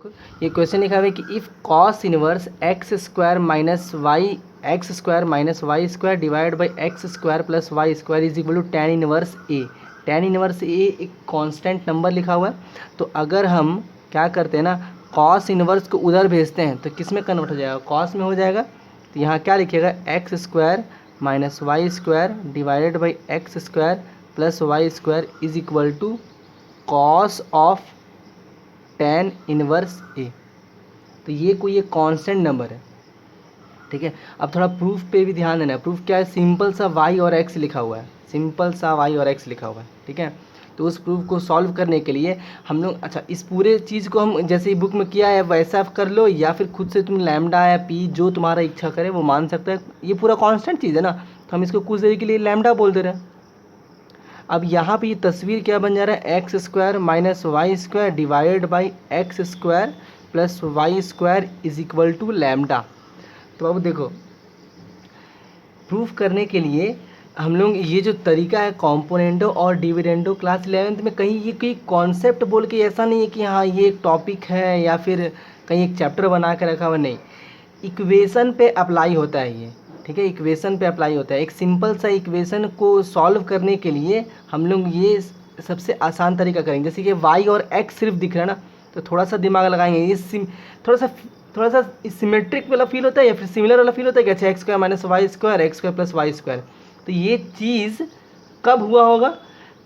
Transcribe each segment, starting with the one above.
ये क्वेश्चन लिखा हुआ है कि if cos inverse x square minus Y square divide by x square plus Y square is equal to tan inverse a. Tan inverse a एक constant number लिखा हुआ है। तो अगर हम क्या करते हैं ना, कॉस इनवर्स को उधर भेजते हैं तो किस में कन्वर्ट हो जाएगा, कॉस में हो जाएगा। तो यहाँ क्या लिखेगा, x square minus Y square divided by x square plus Y square is equal to cos of tan inverse a. तो ये कोई एक कांस्टेंट नंबर है, ठीक है। अब थोड़ा प्रूफ पे भी ध्यान देना है। प्रूफ क्या है, सिंपल सा वाई और एक्स लिखा हुआ है, सिंपल सा वाई और एक्स लिखा हुआ है, ठीक है। तो उस प्रूफ को सॉल्व करने के लिए हम लोग, अच्छा इस पूरे चीज़ को हम जैसे ही बुक में किया है वैसा कर लो, या फिर खुद से तुम लैम्डा या पी जो तुम्हारा इच्छा करे वो मान सकते हैं। ये पूरा कांस्टेंट चीज़ है ना, तो हम इसको कुछ देर के लिए लैम्डा बोल दे रहे हैं। अब यहाँ पे ये तस्वीर क्या बन जा रहा है, X square minus Y square divided by x square plus Y square is equal to lambda. तो अब देखो, प्रूफ करने के लिए हम लोग ये जो तरीका है कॉम्पोनेंडो और डिविडेंडो, क्लास 11th में कहीं ये कोई कॉन्सेप्ट बोल के ऐसा नहीं है कि हाँ ये एक टॉपिक है या फिर कहीं एक चैप्टर बना के रखा हुआ, नहीं, इक्वेशन पे अप्लाई होता है ये, ठीक है। इक्वेशन पे अप्लाई होता है। एक सिंपल सा इक्वेशन को सॉल्व करने के लिए हम लोग ये सबसे आसान तरीका करेंगे। जैसे कि वाई और एक्स सिर्फ दिख रहा है ना, तो थोड़ा सा दिमाग लगाएंगे। ये थोड़ा सा सिमेट्रिक वाला फील होता है या फिर सिमिलर वाला फील होता है कि अच्छा X square minus Y square, X square plus Y square. तो ये चीज़ कब हुआ होगा,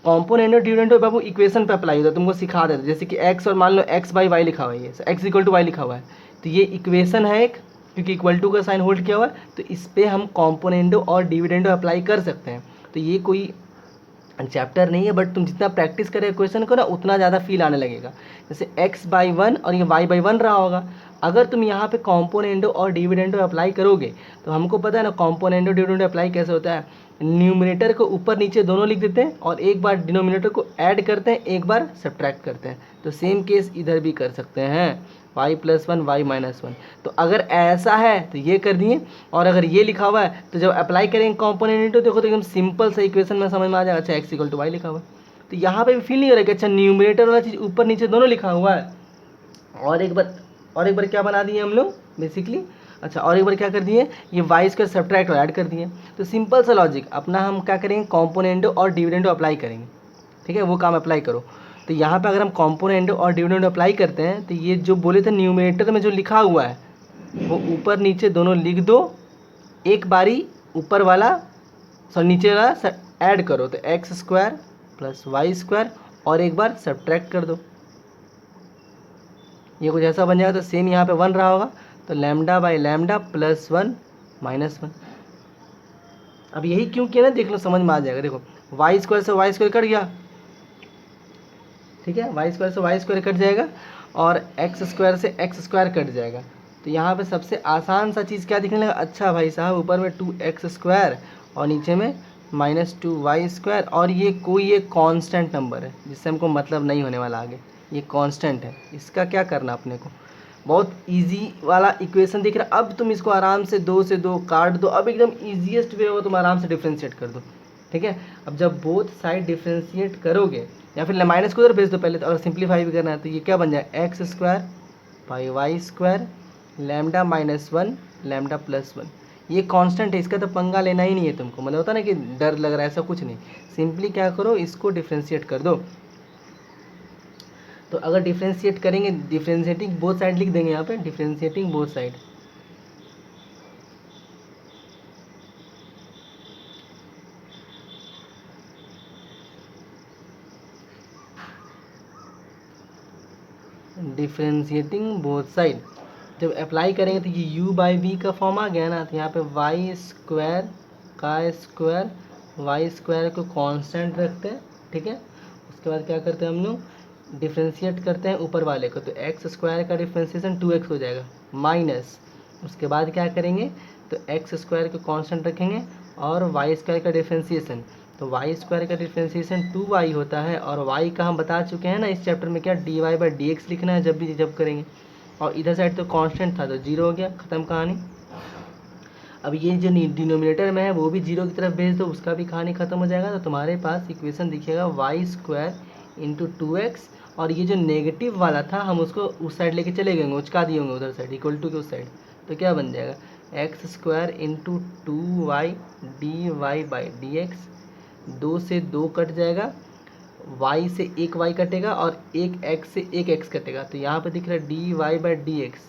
कॉम्पोनेंडो डिविडेंडो बाबू इक्वेशन पे अप्लाई होता है। तुमको सिखा देते, जैसे कि एक्स और मान लो एक्स बाई वाई लिखा हुआ है, ये एक्स इक्वल टू वाई लिखा हुआ है, तो ये इक्वेशन है एक, क्योंकि इक्वल टू का साइन होल्ड किया हुआ है, तो इस पर हम कॉम्पोनेंडो और डिविडेंडो अप्लाई कर सकते हैं। तो ये कोई चैप्टर नहीं है, बट तुम जितना प्रैक्टिस करें क्वेश्चन को ना उतना ज़्यादा फील आने लगेगा। जैसे x बाई 1 और ये y बाई 1 रहा होगा, अगर तुम यहाँ पे कॉम्पोनेंडो और डिविडेंडो अप्लाई करोगे तो हमको पता है ना कॉम्पोनेंडो डिविडेंडो अप्लाई कैसे होता है। न्यूमरेटर को ऊपर नीचे दोनों लिख देते हैं और एक बार डिनोमिनेटर को ऐड करते हैं, एक बार सब्ट्रैक्ट करते हैं। तो सेम केस इधर भी कर सकते हैं, y प्लस 1 y माइनस 1। तो अगर ऐसा है तो ये कर दिए, और अगर ये लिखा हुआ है तो जब अप्लाई करेंगे कॉम्पोनेंट तो देखो तो एकदम सिंपल सा इक्वेशन में समझ में आ जाएगा। अच्छा एक्स इक्वल टू वाई लिखा हुआ है, तो यहाँ पे भी फील नहीं हो रहा है कि अच्छा न्यूमरेटर वाला चीज़ ऊपर नीचे दोनों लिखा हुआ है। और एक बार क्या बना दिए हम लोग बेसिकली, अच्छा और एक बार क्या कर दिए, ये वाई स्क्वायर सब्ट्रैक्ट और ऐड कर दिए। तो सिंपल सा लॉजिक अपना हम क्या करेंगे, कॉम्पोनेंडो और डिविडेंडो अप्लाई करेंगे, ठीक है, वो काम अप्लाई करो। तो यहाँ पे अगर हम कॉम्पोनेंडो और डिविडेंडो अप्लाई करते हैं तो ये जो बोले थे न्यूमरेटर में जो लिखा हुआ है वो ऊपर नीचे दोनों लिख दो, एक बारी ऊपर वाला नीचे वाला ऐड करो, तो X square plus Y square और एक बार सब्ट्रैक्ट कर दो, ये कुछ ऐसा बन जाएगा। तो सेम यहाँ पे 1 रहा होगा, तो lambda by lambda plus 1 minus 1। अब यही क्यों किया ना, देख लो समझ में आ जाएगा। देखो वाई स्क्वायर से वाई स्क्वायर कट गया, ठीक है, वाई स्क्वायर से वाई स्क्वायर कट जाएगा और एक्स स्क्वायर से एक्स स्क्वायर कट जाएगा। तो यहाँ पे सबसे आसान सा चीज़ क्या दिखने लगा, अच्छा भाई साहब ऊपर में 2x स्क्वायर और नीचे में माइनस 2y स्क्वायर, और ये कोई एक कांस्टेंट नंबर है जिससे हमको मतलब नहीं होने वाला आगे, ये कांस्टेंट है। इसका क्या करना अपने को, बहुत इजी वाला इक्वेशन दिख रहा है। अब तुम इसको आराम से 2 से 2 काट दो, अब एकदम ईजीएस्ट वे हो, तुम आराम से डिफ्रेंशिएट कर दो, ठीक है। अब जब बोथ साइड डिफ्रेंशिएट करोगे या फिर माइनस को उधर भेज दो पहले, तो अगर सिंप्लीफाई भी करना है तो ये क्या बन जाए, X square by Y square lambda minus 1 lambda plus 1। ये कांस्टेंट है, इसका तो पंगा लेना ही नहीं है तुमको, मतलब होता ना कि डर लग रहा है, ऐसा कुछ नहीं। सिंपली क्या करो, इसको डिफ्रेंशिएट कर दो। तो अगर डिफ्रेंशिएट करेंगे, डिफ्रेंशिएटिंग बोथ साइड लिख देंगे यहाँ पे, differentiating both side, differentiating both side जब अप्लाई करेंगे तो ये u बाई वी का फॉर्म आ गया ना। तो यहाँ पे वाई स्क्वायर का स्क्वायर वाई स्क्वायर को कांस्टेंट रखते हैं, ठीक है। उसके बाद क्या करते हैं हम लोग, डिफ्रेंशिएट करते हैं ऊपर वाले को, तो एक्स स्क्वायर का डिफ्रेंशिएशन 2x हो जाएगा माइनस, उसके बाद क्या करेंगे तो एक्स स्क्वायर को कांस्टेंट रखेंगे और वाई स्क्वायर का डिफ्रेंशिएशन, तो वाई स्क्वायर का डिफ्रेंशिएशन 2y होता है, और y का हम बता चुके हैं ना इस चैप्टर में क्या dy बाई dx लिखना है जब करेंगे। और इधर साइड तो कांस्टेंट था तो 0 हो गया, ख़त्म कहानी। अब ये जो डिनोमिनेटर में है वो भी 0 की तरफ भेज दो, उसका भी कहानी ख़त्म हो जाएगा। तो तुम्हारे पास इक्वेशन दिखेगा वाई स्क्वायर इंटू 2x और ये जो नेगेटिव वाला था हम उसको उस साइड लेके चले गए, उचका दिए होंगे उधर साइड, इक्वल टू के उस साइड। तो क्या बन जाएगा, x square into 2y dy by D x, 2 से 2 कट जाएगा, y से एक y कटेगा और एक x से एक x कटेगा। तो यहाँ पे दिख रहा है dy बाई डी एक्स,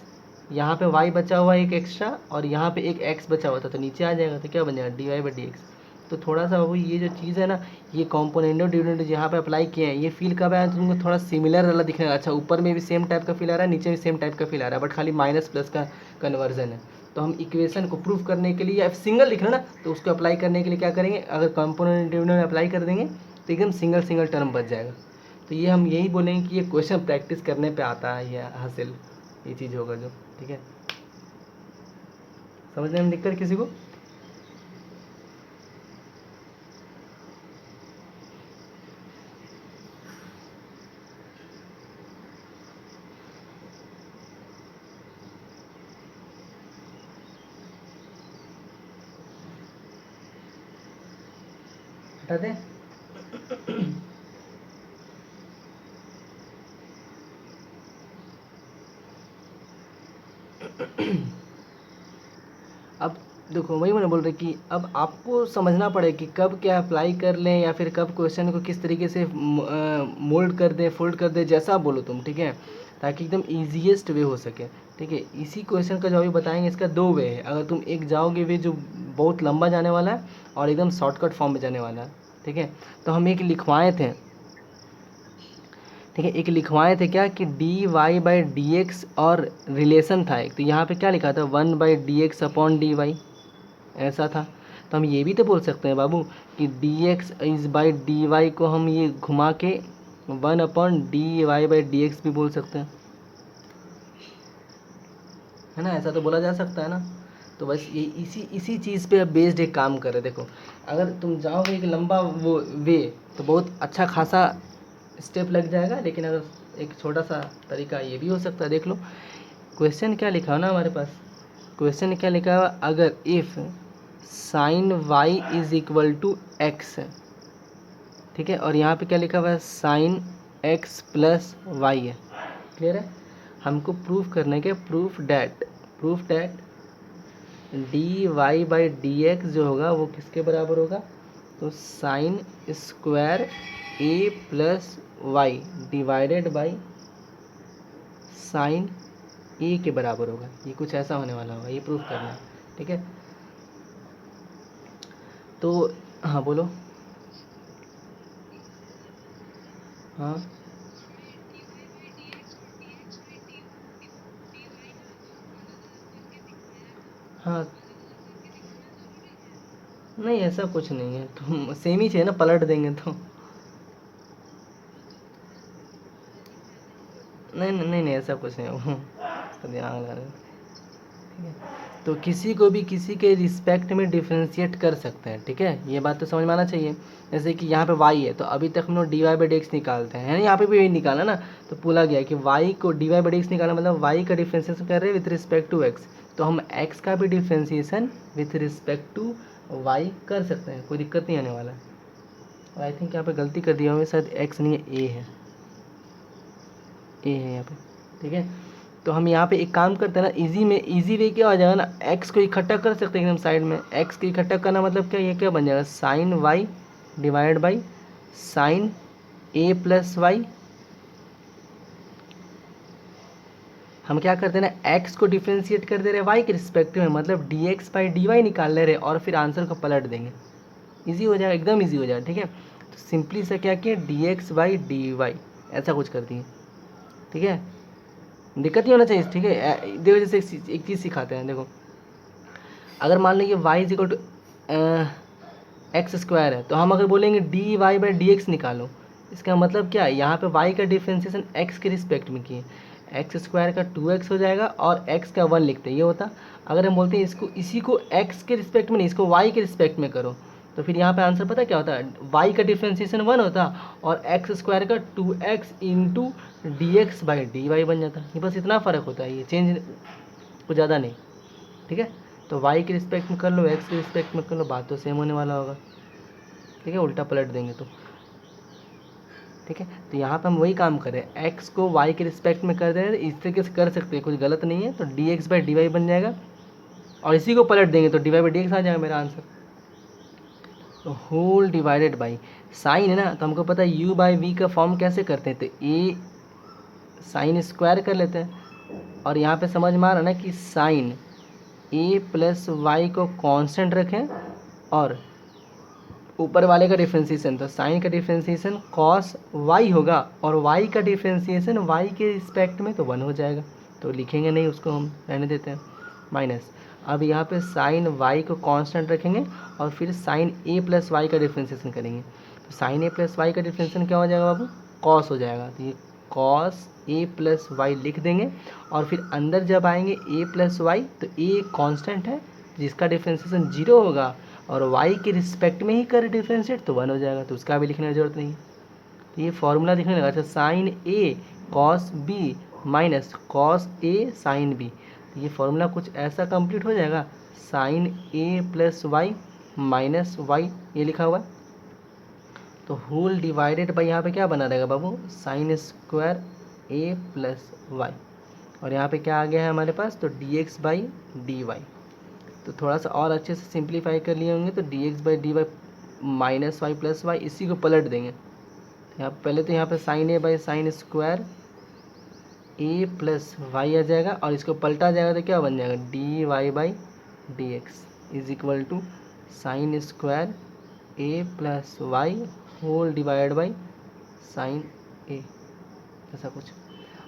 यहाँ पे y बचा हुआ है एक एक्स्ट्रा और यहाँ पे एक x बचा हुआ था, तो नीचे आ जाएगा। तो क्या बन जाएगा, dy बाई डी एक्स। तो थोड़ा सा बाबू ये जो चीज़ है ना, ये कॉम्पोनेंटो डिविडेंडो यहाँ पे अप्लाई किए हैं, ये फील कब आया तुमको, थोड़ा सिमिलर वाला दिखने लगा। अच्छा, ऊपर में भी सेम टाइप का फील आ रहा है, नीचे भी सेम टाइप का फील आ रहा है, बट खाली माइनस प्लस का कन्वर्जन है। तो हम इक्वेशन को प्रूफ करने के लिए, या सिंगल दिख रहा है ना, तो उसको अप्लाई करने के लिए क्या करेंगे, अगर कॉम्पोनेंट डिविडेंड अप्लाई कर देंगे तो एकदम सिंगल सिंगल टर्म बच जाएगा। तो ये हम यही बोलेंगे कि ये क्वेश्चन प्रैक्टिस करने पे आता है, ये हासिल ये चीज़ होगा जो, ठीक है। समझने में दिक्कत किसी को? हटा दें? अब देखो, वही मैंने बोल रहा कि अब आपको समझना पड़ेगा कि कब क्या अप्लाई कर लें, या फिर कब क्वेश्चन को किस तरीके से मोल्ड कर दें, फोल्ड कर दें, जैसा आप बोलो तुम, ठीक है, ताकि एकदम ईजीएस्ट वे हो सके, ठीक है। इसी क्वेश्चन का जो अभी बताएंगे, इसका दो वे है। अगर तुम एक जाओगे वे जो बहुत लंबा जाने वाला है, और एकदम शॉर्टकट फॉर्म में जाने वाला है, ठीक है। तो हम एक लिखवाए थे, ठीक है, एक लिखवाए थे क्या कि D Y by D x और रिलेशन था एक, तो यहाँ पे क्या लिखा था, 1 by D X upon D Y, ऐसा था। तो हम ये भी तो बोल सकते हैं बाबू कि D x is by D Y को हम ये घुमा के 1 upon D Y by D X भी बोल सकते हैं, है ना, ऐसा तो बोला जा सकता है ना। तो बस ये इसी चीज़ पे बेस्ड एक काम करे। देखो, अगर तुम जाओगे एक लंबा वो वे, तो बहुत अच्छा खासा स्टेप लग जाएगा, लेकिन अगर एक छोटा सा तरीका ये भी हो सकता है। देख लो क्वेश्चन क्या लिखा है ना हमारे पास, क्वेश्चन क्या लिखा है, अगर if sine y is equal to x, ठीक है, और यहाँ पे क्या लिखा हुआ है, साइन एक्स प्लस वाई है। क्लियर है? हमको प्रूफ करने के, proof that d Y by D x जो होगा वो किसके बराबर होगा, तो sine square a plus y divided by sine a के बराबर होगा। ये कुछ ऐसा होने वाला होगा, ये प्रूफ करना है, ठीक है। तो हाँ बोलो। हाँ हाँ, नहीं ऐसा कुछ नहीं है, तुम सेम ही चाहिए ना, पलट देंगे तो। नहीं नहीं नहीं नहीं, ऐसा कुछ नहीं है, इसका ध्यान लगा रहे हो, ठीक है। तो किसी को भी किसी के रिस्पेक्ट में डिफ्रेंशिएट कर सकते हैं, ठीक है, ये बात तो समझ में आना चाहिए। जैसे कि यहाँ पे y है, तो अभी तक हम लोग D Y by D X निकालते हैं, है ना, यहाँ पे भी यही निकाला ना। तो बोला गया कि y को D Y by D x निकालना मतलब y का डिफ्रेंशिएशन कर रहे हैं विथ रिस्पेक्ट टू x, तो हम x का भी differentiation with respect to y कर सकते हैं, कोई दिक्कत नहीं आने वाला है। और आई थिंक यहाँ पे गलती कर दिया हमें, शायद x नहीं है, a है, a है यहाँ पे, ठीक है। तो हम यहाँ पे एक काम करते हैं ना, इजी वे क्या हो जाएगा ना, x को इकट्ठा कर सकते हैं एकदम साइड में। x को इकट्ठा करना मतलब क्या, ये क्या बन जाएगा, sine y divide by sine a plus Y. हम क्या करते हैं ना, x को डिफ्रेंशिएट कर दे रहे हैं y के रिस्पेक्टिव में, मतलब dx बाई डी वाई निकाल ले रहे हैं, और फिर आंसर को पलट देंगे। ईजी हो जाएगा, एकदम ईजी हो जाएगा, ठीक है। तो सिंपली से क्या किया, dx बाई डी वाई ऐसा कुछ कर दिए, ठीक है। दिक्कत नहीं होना चाहिए, ठीक है। देखो जैसे एक चीज़ सिखाते हैं, देखो अगर मान लीजिए y is equal to X square है, तो हम अगर बोलेंगे D Y by D X निकालो, इसका मतलब क्या है, यहाँ पे y का डिफ्रेंशिएशन x के रिस्पेक्ट में किए, एक्स स्क्वायर का 2x हो जाएगा और x का 1 लिखते हैं, ये होता। अगर हम बोलते हैं इसी को x के रिस्पेक्ट में नहीं, इसको y के रिस्पेक्ट में करो, तो फिर यहाँ पे आंसर पता क्या होता है, y का डिफ्रेंशिएशन 1 होता और एक्स स्क्वायर का 2x into D x by D Y बन जाता। ये बस इतना फ़र्क होता है, ये चेंज कुछ ज़्यादा नहीं, ठीक है। तो y के रिस्पेक्ट में कर लो, x के रिस्पेक्ट में कर लो, बात तो सेम होने वाला होगा, ठीक है, उल्टा पलट देंगे तो, ठीक है। तो यहाँ पे हम वही काम कर रहे हैं, एक्स को वाई के रिस्पेक्ट में कर दे रहे हैं, इस तरीके से कर सकते हैं, कुछ गलत नहीं है। तो D x by D Y बन जाएगा और इसी को पलट देंगे तो D Y by D x आ जाएगा मेरा आंसर। तो होल डिवाइडेड बाई साइन है ना, तो हमको पता है यू बाई वी का फॉर्म कैसे करते हैं, तो ए साइन स्क्वायर कर लेते हैं। और यहाँ पे समझ में आ रहा ना कि साइन ए प्लस वाई को कांस्टेंट रखें और ऊपर वाले का डिफ्रेंसिएशन, तो साइन का डिफ्रेंसिएशन कॉस वाई होगा और वाई का डिफ्रेंसिएशन वाई के रिस्पेक्ट में तो 1 हो जाएगा, तो लिखेंगे नहीं उसको, हम रहने देते हैं माइनस। अब यहाँ पे साइन वाई को कांस्टेंट रखेंगे और फिर साइन ए प्लस वाई का डिफ्रेंसिएशन करेंगे, तो साइन ए प्लस वाई का डिफ्रेंसिएशन क्या हो जाएगा बाबू, कॉस हो जाएगा। तो ये कॉस ए प्लस वाई लिख देंगे और फिर अंदर जब आएंगे ए प्लस वाई, तो ए कांस्टेंट है जिसका डिफ्रेंसिएशन 0 होगा और y के रिस्पेक्ट में ही कर डिफ्रेंशिएट तो 1 हो जाएगा, तो उसका भी लिखने की जरूरत नहीं है। तो ये फॉर्मूला दिखने लगा, अच्छा sign A cos B minus cos A sine B, तो ये फॉर्मूला कुछ ऐसा कंप्लीट हो जाएगा, साइन ए प्लस वाई माइनस वाई ये लिखा हुआ है। तो होल डिवाइडेड बाई यहाँ पे क्या बना रहेगा बाबू, sign square a plus y, और यहाँ पे क्या आ गया है हमारे पास, तो D x by D Y. तो थोड़ा सा और अच्छे से सिंप्लीफाई कर लिए होंगे, तो D x by D y minus y plus y, इसी को पलट देंगे। यहाँ पहले तो यहाँ पे sine a by sine square a plus y आ जाएगा और इसको पलटा जाएगा तो क्या बन जाएगा, d Y by D x is equal to sine square a plus y whole divide by sine a, ऐसा कुछ।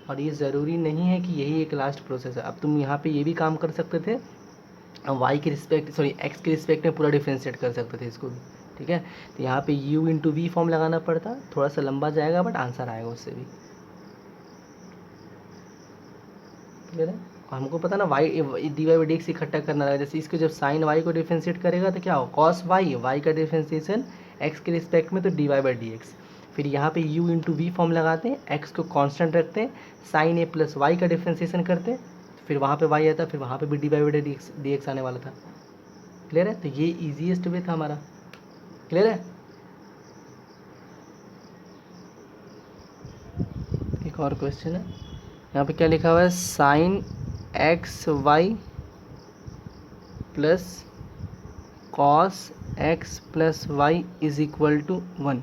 और ये ज़रूरी नहीं है कि यही एक लास्ट प्रोसेस है, अब तुम यहाँ पे ये भी काम कर सकते थे, वाई के रिस्पेक्ट सॉरी एक्स के रिस्पेक्ट में पूरा डिफ्रेंशिएट कर सकते थे इसको भी, ठीक है। तो यहाँ पे u इंटू वी फॉर्म लगाना पड़ता, थोड़ा सा लंबा जाएगा बट आंसर आएगा उससे भी, क्लियर है। और हमको पता ना Y D Y by D x इकट्ठा करना रहेगा, जैसे इसको जब साइन वाई को डिफ्रेंशिएट करेगा तो क्या हो, कॉस वाई, वाई का डिफ्रेंशिएशन एक्स के रिस्पेक्ट में तो D Y by D X. फिर यहाँ पे u इंटू वी फॉर्म लगाते हैं, एक्स को कांस्टेंट रखते हैं, साइन ए प्लस वाई का डिफ्रेंशिएशन करते हैं, फिर वहाँ पे y आता, फिर वहाँ पे भी D Y by D X आने वाला था, क्लियर है। तो ये ईजीएस्ट वे था हमारा, क्लियर है। एक और क्वेश्चन है, यहाँ पे क्या लिखा हुआ है, sine X Y plus cos X plus Y is equal to 1,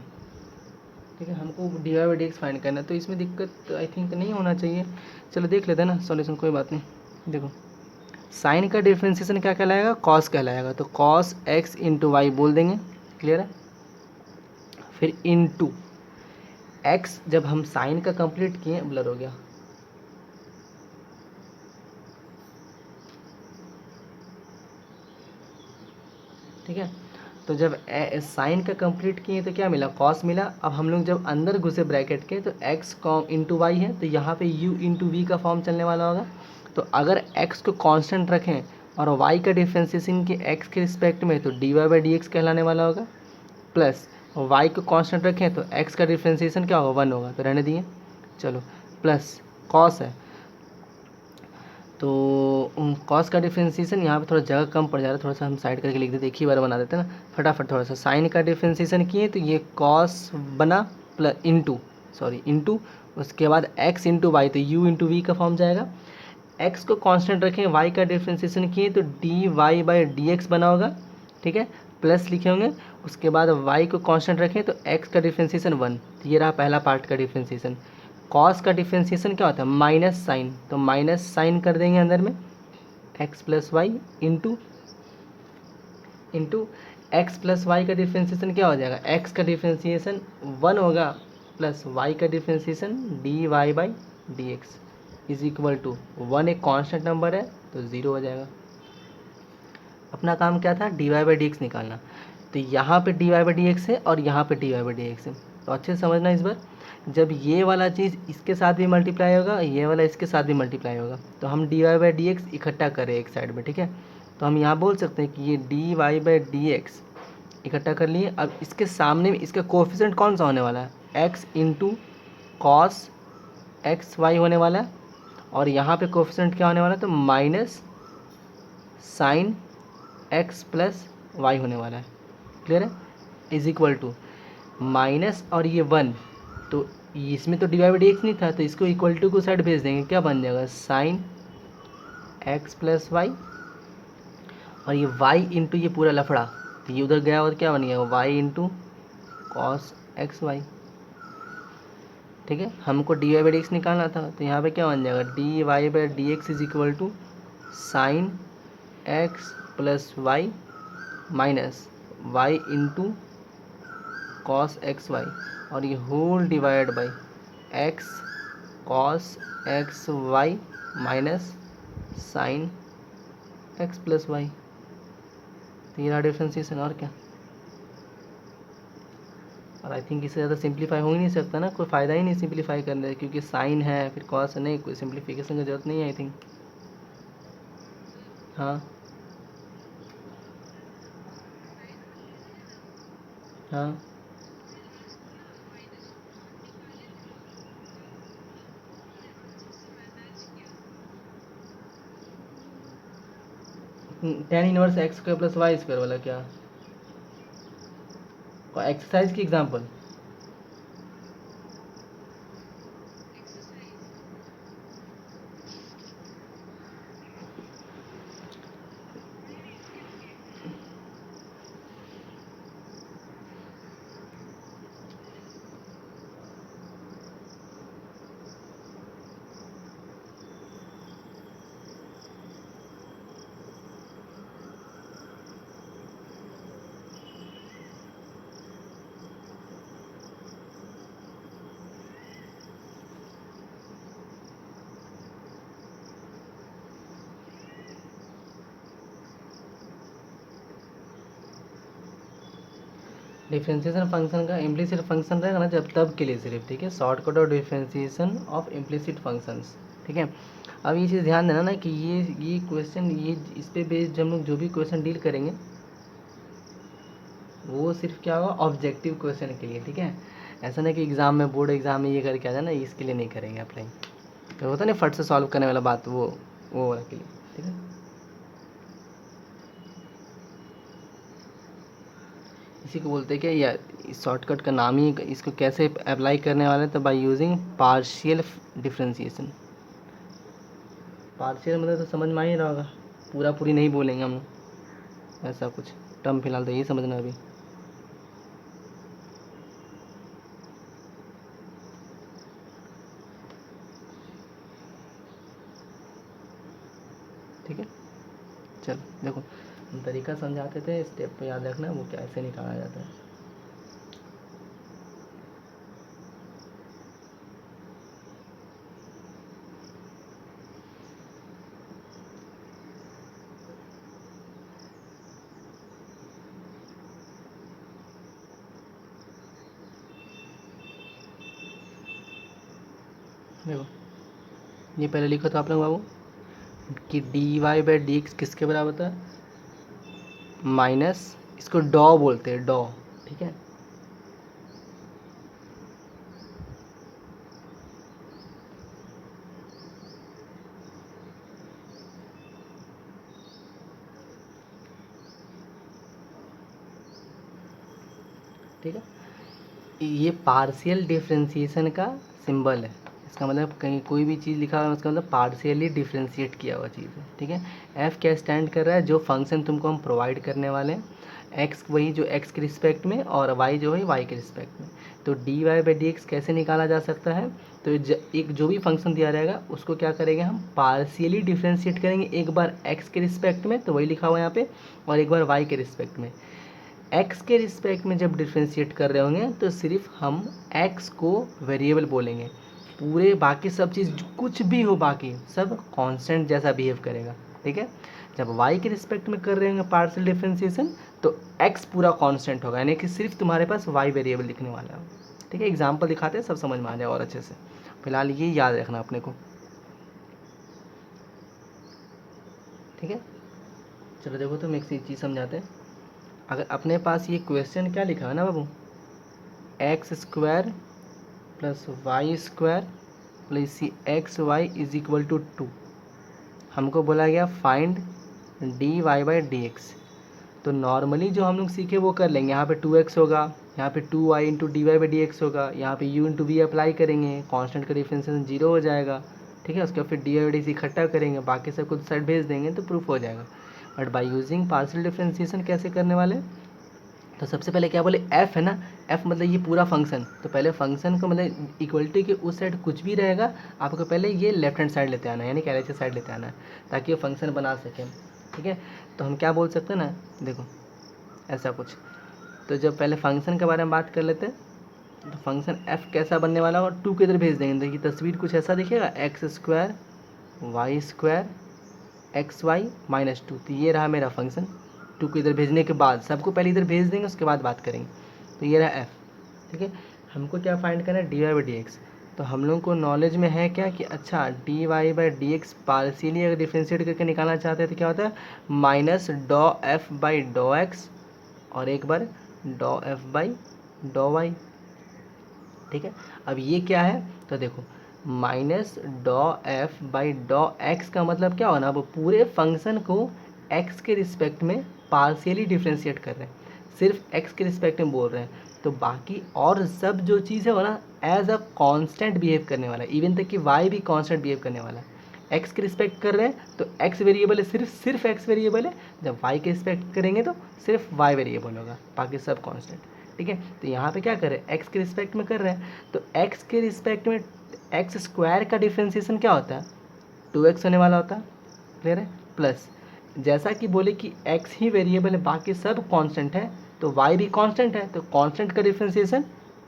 ठीक है। हमको D Y by D X find करना है, तो इसमें दिक्कत आई थिंक नहीं होना चाहिए। चलो देख लेते हैं ना सॉल्यूशन, कोई बात नहीं। देखो साइन का डिफ्रेंशिएशन क्या कहलाएगा, कॉस कहलाएगा, तो कॉस एक्स इंटू वाई बोल देंगे, क्लियर है। फिर इंटू एक्स, जब हम साइन का कंप्लीट किए, ब्लर हो गया, ठीक है। तो जब साइन का कंप्लीट किए तो क्या मिला, कॉस मिला। अब हम लोग जब अंदर घुसे ब्रैकेट के, तो एक्स कॉम इंटू वाई है, तो यहाँ पे यू इंटू वी का फॉर्म चलने वाला होगा। तो अगर x को कांस्टेंट रखें और y का डिफ्रेंशिएशन के x के रिस्पेक्ट में, तो D Y by D X कहलाने वाला होगा, प्लस y को कांस्टेंट रखें तो x का डिफ्रेंशिएशन क्या होगा, 1 होगा, तो रहने दिए। चलो प्लस कॉस है, तो कॉस का डिफ्रेंशिएशन यहाँ पे थोड़ा जगह कम पड़ जा रहा है, थोड़ा सा हम साइड करके लिख देते, एक ही बार बना देते हैं ना फटाफट। थोड़ा सा साइन का डिफ्रेंशिएशन किए तो ये कॉस बना प्लस इंटू उसके बाद x इंटू वाई, तो u इंटू वी का फॉर्म जाएगा। x को कांस्टेंट रखें, y का डिफ्रेंशिएशन किए तो D Y by D X बना होगा, ठीक है, प्लस लिखे होंगे। उसके बाद y को कांस्टेंट रखें तो x का डिफ्रेंशिएशन 1, तो ये रहा पहला पार्ट का डिफ्रेंशिएशन। कॉस का डिफ्रेंशिएशन क्या होता है, माइनस साइन, तो माइनस साइन कर देंगे अंदर में, x plus y into x plus y का डिफ्रेंशिएशन क्या हो जाएगा, x का डिफ्रेंशिएशन 1 होगा प्लस y का differentiation d Y by D x is equal to 1, एक कांस्टेंट नंबर है तो 0 हो जाएगा। अपना काम क्या था, d Y by D x निकालना, तो यहाँ पे d Y by D x है और यहाँ पे d Y by D x है। तो अच्छे से समझना इस बार, जब ये वाला चीज़ इसके साथ भी मल्टीप्लाई होगा, ये वाला इसके साथ भी मल्टीप्लाई होगा, तो हम d Y by D x इकट्ठा करें एक साइड में, ठीक है। तो हम यहाँ बोल सकते हैं कि ये d Y by D x इकट्ठा कर लिए। अब इसके सामने में इसका कोफिशिएंट कौन सा होने वाला है, x into cos x y होने वाला है, और यहाँ पे कोफिशिएंट क्या होने वाला है, तो minus sine x plus y होने वाला है, क्लियर है, इज इक्वल टू माइनस और ये 1 तो इसमें तो D Y by D x नहीं था, तो इसको इक्वल टू को साइड भेज देंगे, क्या बन जाएगा साइन एक्स प्लस वाई, और ये वाई इंटू ये पूरा लफड़ा, तो ये उधर गया और क्या बन गया y into cos x y. ठीक है, हमको D Y by D x निकालना था, तो यहाँ पे क्या बन जाएगा d Y by D x is equal to sine x plus y minus y into cos x y, और ये whole divide by x cos x y minus sine x plus y. तो ये रहा डिफ्रेंसिएशन, और क्या। और I think इससे ज़्यादा सिंप्लीफाई हो ही नहीं सकता ना, कोई फ़ायदा ही नहीं सिंप्लीफाई करने, क्योंकि साइन है फिर कॉस है, नहीं कोई सिंप्लीफिकेशन की ज़रूरत नहीं है आई थिंक। हाँ हाँ, tan inverse x square plus Y square वाला क्या, एक्सरसाइज की एग्जांपल। डिफ्रेंशिएशन फंक्शन का इम्प्लीसिट फंक्शन रहेगा ना जब, तब के लिए सिर्फ, ठीक है, शॉर्टकट और डिफ्रेंशिएशन ऑफ इम्प्लीसिट फंक्शंस। ठीक है, अब ये चीज़ ध्यान देना ना कि ये क्वेश्चन, ये इस पे बेस्ड जब हम लोग जो भी क्वेश्चन डील करेंगे वो सिर्फ क्या होगा ऑब्जेक्टिव क्वेश्चन के लिए। ठीक है, ऐसा नहीं कि एग्ज़ाम में, बोर्ड एग्ज़ाम में ये करके आ जाना, इसके लिए नहीं करेंगे अप्लाई, तो होता नहीं फट से सॉल्व करने वाला बात, वो वाला के लिए। ठीक है, इसी को बोलते हैं क्या, या इस शॉर्टकट का नाम ही, इसको कैसे अप्लाई करने वाले हैं, तो by using partial differentiation. Partial मतलब तो समझ में आ ही रहा होगा, पूरा पूरी नहीं बोलेंगे हम लोग, ऐसा कुछ टर्म फिलहाल तो यही समझना अभी। ठीक है, चल देखो हम तरीका समझाते थे, स्टेप पे याद रखना वो कैसे निकाला जाता है। देखो ये पहले लिखो तो आप लोग बाबू कि D Y by D x किसके बराबर था, माइनस, इसको डॉ बोलते हैं, डॉ। ठीक है, ठीक है, ये पार्शियल डिफरेंशिएशन का सिंबल है, इसका मतलब कहीं कोई भी चीज़ लिखा हुआ है उसका मतलब पार्शियली डिफरेंशिएट किया हुआ चीज़ है। ठीक है, एफ क्या स्टैंड कर रहा है, जो फंक्शन तुमको हम प्रोवाइड करने वाले हैं, एक्स वही जो एक्स के रिस्पेक्ट में, और वाई जो है वाई के रिस्पेक्ट में। तो D Y by D x कैसे निकाला जा सकता है, तो एक जो भी फंक्शन दिया रहेगा उसको क्या करेंगे हम पार्शियली डिफरेंशिएट करेंगे, एक बार एक्स के रिस्पेक्ट में, तो वही लिखा हुआ है यहाँ पे, और एक बार वाई के रिस्पेक्ट में। एक्स के रिस्पेक्ट में जब डिफ्रेंशिएट कर रहे होंगे तो सिर्फ हम एक्स को वेरिएबल बोलेंगे, पूरे बाकी सब चीज़ कुछ भी हो बाकी सब कांस्टेंट जैसा बिहेव करेगा। ठीक है, जब वाई के रिस्पेक्ट में कर रहे होंगे पार्शियल डिफ्रेंशिएशन तो एक्स पूरा कांस्टेंट होगा, यानी कि सिर्फ तुम्हारे पास वाई वेरिएबल लिखने वाला है। ठीक है, एग्जाम्पल दिखाते हैं सब समझ में आ जाए और अच्छे से, फिलहाल ये याद रखना अपने को। ठीक है, चलो देखो तो मैं एक चीज़ समझाते हैं। अगर अपने पास ये क्वेश्चन क्या लिखा है ना बाबू, x square plus Y square plus x y is equal to 2, हमको बोला गया find d Y by D x. तो नॉर्मली जो हम लोग सीखे वो कर लेंगे, यहाँ पे 2x होगा, यहाँ पे 2y into d Y by D x होगा, यहाँ पे u इंटू वी अप्लाई करेंगे, कांस्टेंट का डिफरेंशिएशन 0 हो जाएगा, ठीक है। उसके बाद फिर d Y by D x इकट्ठा करेंगे, बाकी सब कुछ साइड भेज देंगे तो प्रूफ हो जाएगा। But by using partial differentiation कैसे करने वाले, तो सबसे पहले क्या बोले, f है ना, f मतलब ये पूरा फंक्शन, तो पहले फंक्शन को मतलब इक्वलिटी के उस साइड कुछ भी रहेगा आपको पहले ये लेफ्ट हैंड साइड लेते आना है, यानी कि LHS साइड लेते आना है ताकि ये फंक्शन बना सकें, ठीक है। तो हम क्या बोल सकते हैं ना, देखो ऐसा कुछ, तो जब पहले फंक्शन के बारे में बात कर लेते हैं, तो फंक्शन f कैसा बनने वाला होगा, 2 की इधर भेज देंगे। देखिए तस्वीर कुछ ऐसा दिखेगा, x square y square x y minus 2, तो ये रहा मेरा फंक्शन। 2 को इधर भेजने के बाद सबको पहले इधर भेज देंगे, उसके बाद बात करेंगे। तो ये रहा f, ठीक है। हमको क्या फाइंड करना है, d Y by D x. तो हम लोगों को नॉलेज में है क्या कि अच्छा d Y by D x partially अगर डिफ्रेंशिएट करके निकालना चाहते हैं तो क्या होता है, माइनस डॉ एफ बाई डॉ एक्स और एक बार डॉ एफ बाई डॉ वाई, ठीक है। अब ये क्या है, तो देखो माइनस डॉ एफ बाई डॉ एक्स का मतलब क्या होना, वो पूरे फंक्शन को एक्स के रिस्पेक्ट में पार्शियली डिफ्रेंशिएट कर रहे हैं, सिर्फ एक्स के रिस्पेक्ट में बोल रहे हैं। तो बाकी और सब जो चीज़ है वो ना एज अ कांस्टेंट बिहेव करने वाला है, इवन तक कि वाई भी कांस्टेंट बिहेव करने वाला है। एक्स के रिस्पेक्ट कर रहे हैं तो एक्स वेरिएबल है, सिर्फ एक्स वेरिएबल है। जब वाई के रिस्पेक्ट करेंगे तो सिर्फ वाई वेरिएबल होगा, बाकी सब कांस्टेंट, ठीक है। तो यहाँ पे क्या कर रहे हैं, एक्स के रिस्पेक्ट में कर रहे हैं, तो एक्स के रिस्पेक्ट में एक्स स्क्वायर का डिफ्रेंशिएशन क्या होता है, 2x होने वाला होता है, क्लियर है। प्लस जैसा कि बोले कि x ही वेरिएबल है, बाकी सब कांस्टेंट है, तो y भी कांस्टेंट है, तो कांस्टेंट का डिफ्रेंशिएशन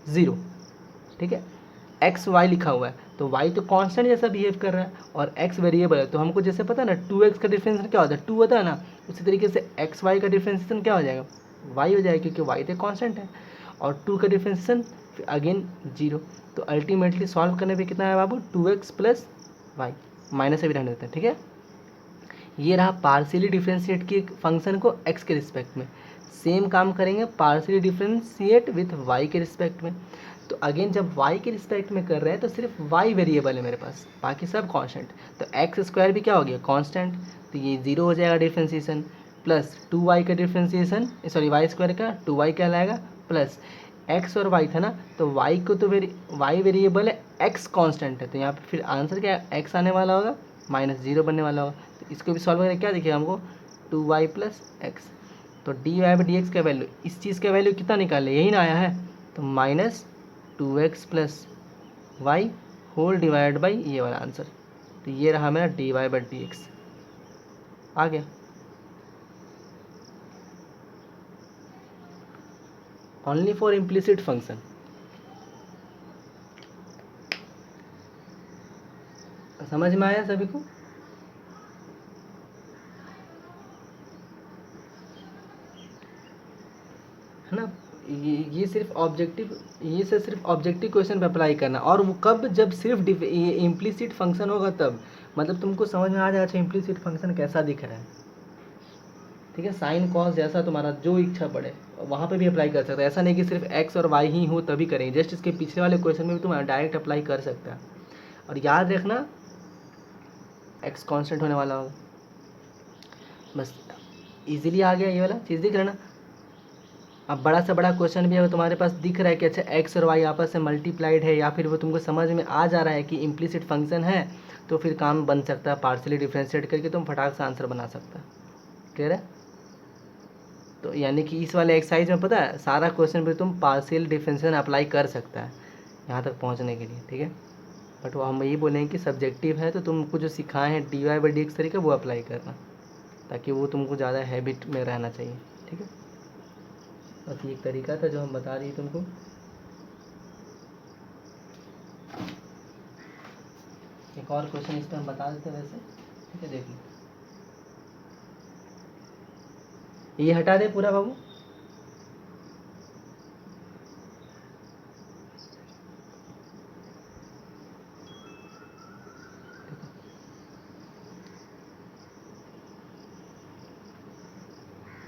0, ठीक है। एक्स वाई लिखा हुआ है तो y तो कांस्टेंट जैसा बिहेव कर रहा है और x वेरिएबल है, तो हमको जैसे पता है ना 2x का डिफ्रेंशिएशन क्या होता है, 2 होता है ना, उसी तरीके से एक्स वाई का डिफ्रेंशिएशन क्या हो जाएगा, y हो जाएगा, क्योंकि y तो कांस्टेंट है और 2 का डिफ्रेंशिएशन अगेन 0। तो अल्टीमेटली सॉल्व करने पे कितना है बाबू, 2x प्लस वाई, माइनस से भी रहने देते हैं, ठीक है। ये रहा पार्शियली डिफ्रेंशिएट की फंक्शन को x के रिस्पेक्ट में। सेम काम करेंगे पार्शियली डिफ्रेंशिएट विथ y के रिस्पेक्ट में। तो अगेन जब y के रिस्पेक्ट में कर रहे हैं तो सिर्फ y वेरिएबल है मेरे पास, बाकी सब कांस्टेंट। तो एक्स स्क्वायर भी क्या हो गया, कांस्टेंट, तो ये 0 हो जाएगा डिफ्रेंशिएशन, प्लस 2y का डिफ्रेंशिएशन, सॉरी वाई स्क्वायर का 2y कहलाएगा, प्लस एक्स और वाई था ना, तो वाई को तो वाई वेरिएबल है, एक्स कांस्टेंट है, तो यहाँ पे फिर आंसर क्या है, एक्स आने वाला होगा, माइनस 0 बनने वाला होगा। तो इसको भी सॉल्व करके क्या दिखेगा हमको, 2y प्लस एक्स। तो D Y by D x का वैल्यू, इस चीज़ का वैल्यू कितना निकाले, यही ना आया है, तो minus 2x plus y whole divide by ये वाला आंसर। तो ये रहा मेरा d Y by D x, आ गया। ओनली फॉर इम्प्लिसिट फंक्शन, समझ में आया सभी को। है ना, ये सिर्फ ऑब्जेक्टिव, ये से सिर्फ ऑब्जेक्टिव क्वेश्चन पे अप्लाई करना, और वो कब, जब सिर्फ ये इम्प्लिसिट फंक्शन होगा तब, मतलब तुमको समझ में आ जाएगा अच्छा इम्प्लिसिट फंक्शन कैसा दिख रहा है, ठीक है। साइन कॉस जैसा तुम्हारा जो इच्छा पड़े वहाँ पे भी अप्लाई कर सकते हैं, ऐसा नहीं कि सिर्फ एक्स और वाई ही हो तभी करेंगे, जस्ट इसके पिछले वाले क्वेश्चन में भी तुम डायरेक्ट अप्लाई कर सकते हैं। और याद रखना एक्स कांस्टेंट होने वाला होगा, बस इजीली आ गया, ये वाला चीज़ दिख रहा है ना। अब बड़ा से बड़ा क्वेश्चन भी अगर तुम्हारे पास दिख रहा है कि अच्छा एक्स और वाई आपस में मल्टीप्लाइड है, या फिर वो तुमको समझ में आ जा रहा है कि इम्प्लिसिट फंक्शन है, तो फिर काम बन सकता है, पार्शियली डिफ्रेंशिएट करके तुम फटाक से आंसर बना सकता है, क्लियर है। तो यानी कि इस वाले एक्सरसाइज में पता है सारा क्वेश्चन भी तुम पार्शियल डिफ्रेंशिएशन अप्लाई कर सकता है यहाँ तक पहुँचने के लिए, ठीक है। बट वो हम यही बोलेंगे कि सब्जेक्टिव है, तो तुमको जो सिखाए हैं d Y by D x तरीका वो अप्लाई करना, ताकि वो तुमको ज़्यादा हैबिट में रहना चाहिए, ठीक है। बस ये एक तरीका था जो हम बता रही तुमको। एक और क्वेश्चन इस पर हम बता देते वैसे, ठीक है, देख लो। ये हटा दे पूरा बाबू,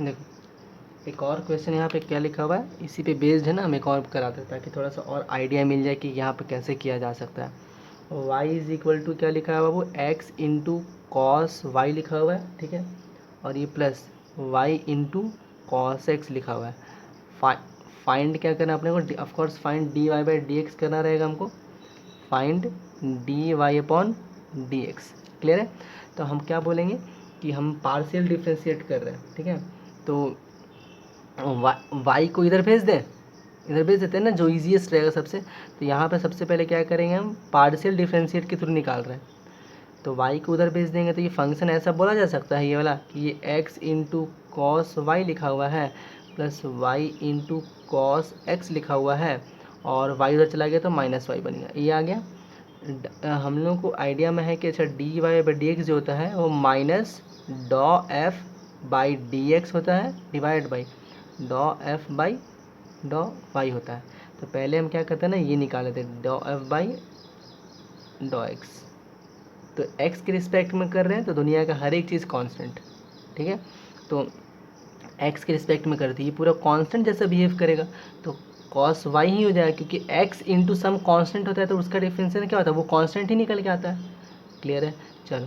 देखो एक और क्वेश्चन यहाँ पे क्या लिखा हुआ है, इसी पे बेस्ड है ना, हम एक और कराते हैं ताकि थोड़ा सा और आइडिया मिल जाए कि यहाँ पे कैसे किया जा सकता है। y इज इक्वल टू क्या लिखा है बाबू, x इंटू कॉस वाई लिखा हुआ है, ठीक है, और ये plus y into cos x लिखा हुआ है। फाइंड क्या करना है अपने को, of course find d Y by D x करना रहेगा हमको, find d y upon d x. Clear है। तो हम क्या बोलेंगे कि हम पार्शियल डिफ्रेंशिएट कर रहे हैं, ठीक है। तो वाई को इधर भेज दें, इधर भेज देते हैं ना, जो ईजीएस्ट रहेगा सबसे। तो यहाँ पे सबसे पहले क्या करेंगे, हम पार्शियल डिफ्रेंशिएट के थ्रू निकाल रहे हैं। तो y को उधर भेज देंगे, तो ये फंक्शन ऐसा बोला जा सकता है ये वाला कि ये x इंटू कॉस वाई लिखा हुआ है plus y into cos x लिखा हुआ है, और y उधर चला गया तो माइनस वाई बन गया, ये आ गया। हम लोग को आइडिया में है कि अच्छा d Y by D x जो होता है वो माइनस डॉ एफ बाई डी एक्स होता है डिवाइड बाई डॉ एफ बाई डॉ वाई होता है। तो पहले हम क्या करते हैं ना, ये निकाल लेते हैं डॉ एफ बाई डॉ एक्स। तो x के रिस्पेक्ट में कर रहे हैं तो दुनिया का हर एक चीज़ कांस्टेंट, ठीक है। तो x के रिस्पेक्ट में करती है, ये पूरा कांस्टेंट जैसा बिहेव करेगा, तो cos y ही हो जाएगा, क्योंकि x इंटू सम कांस्टेंट होता है तो उसका डिफरेंशियल क्या होता है, वो कांस्टेंट ही निकल के आता है। क्लियर है। चलो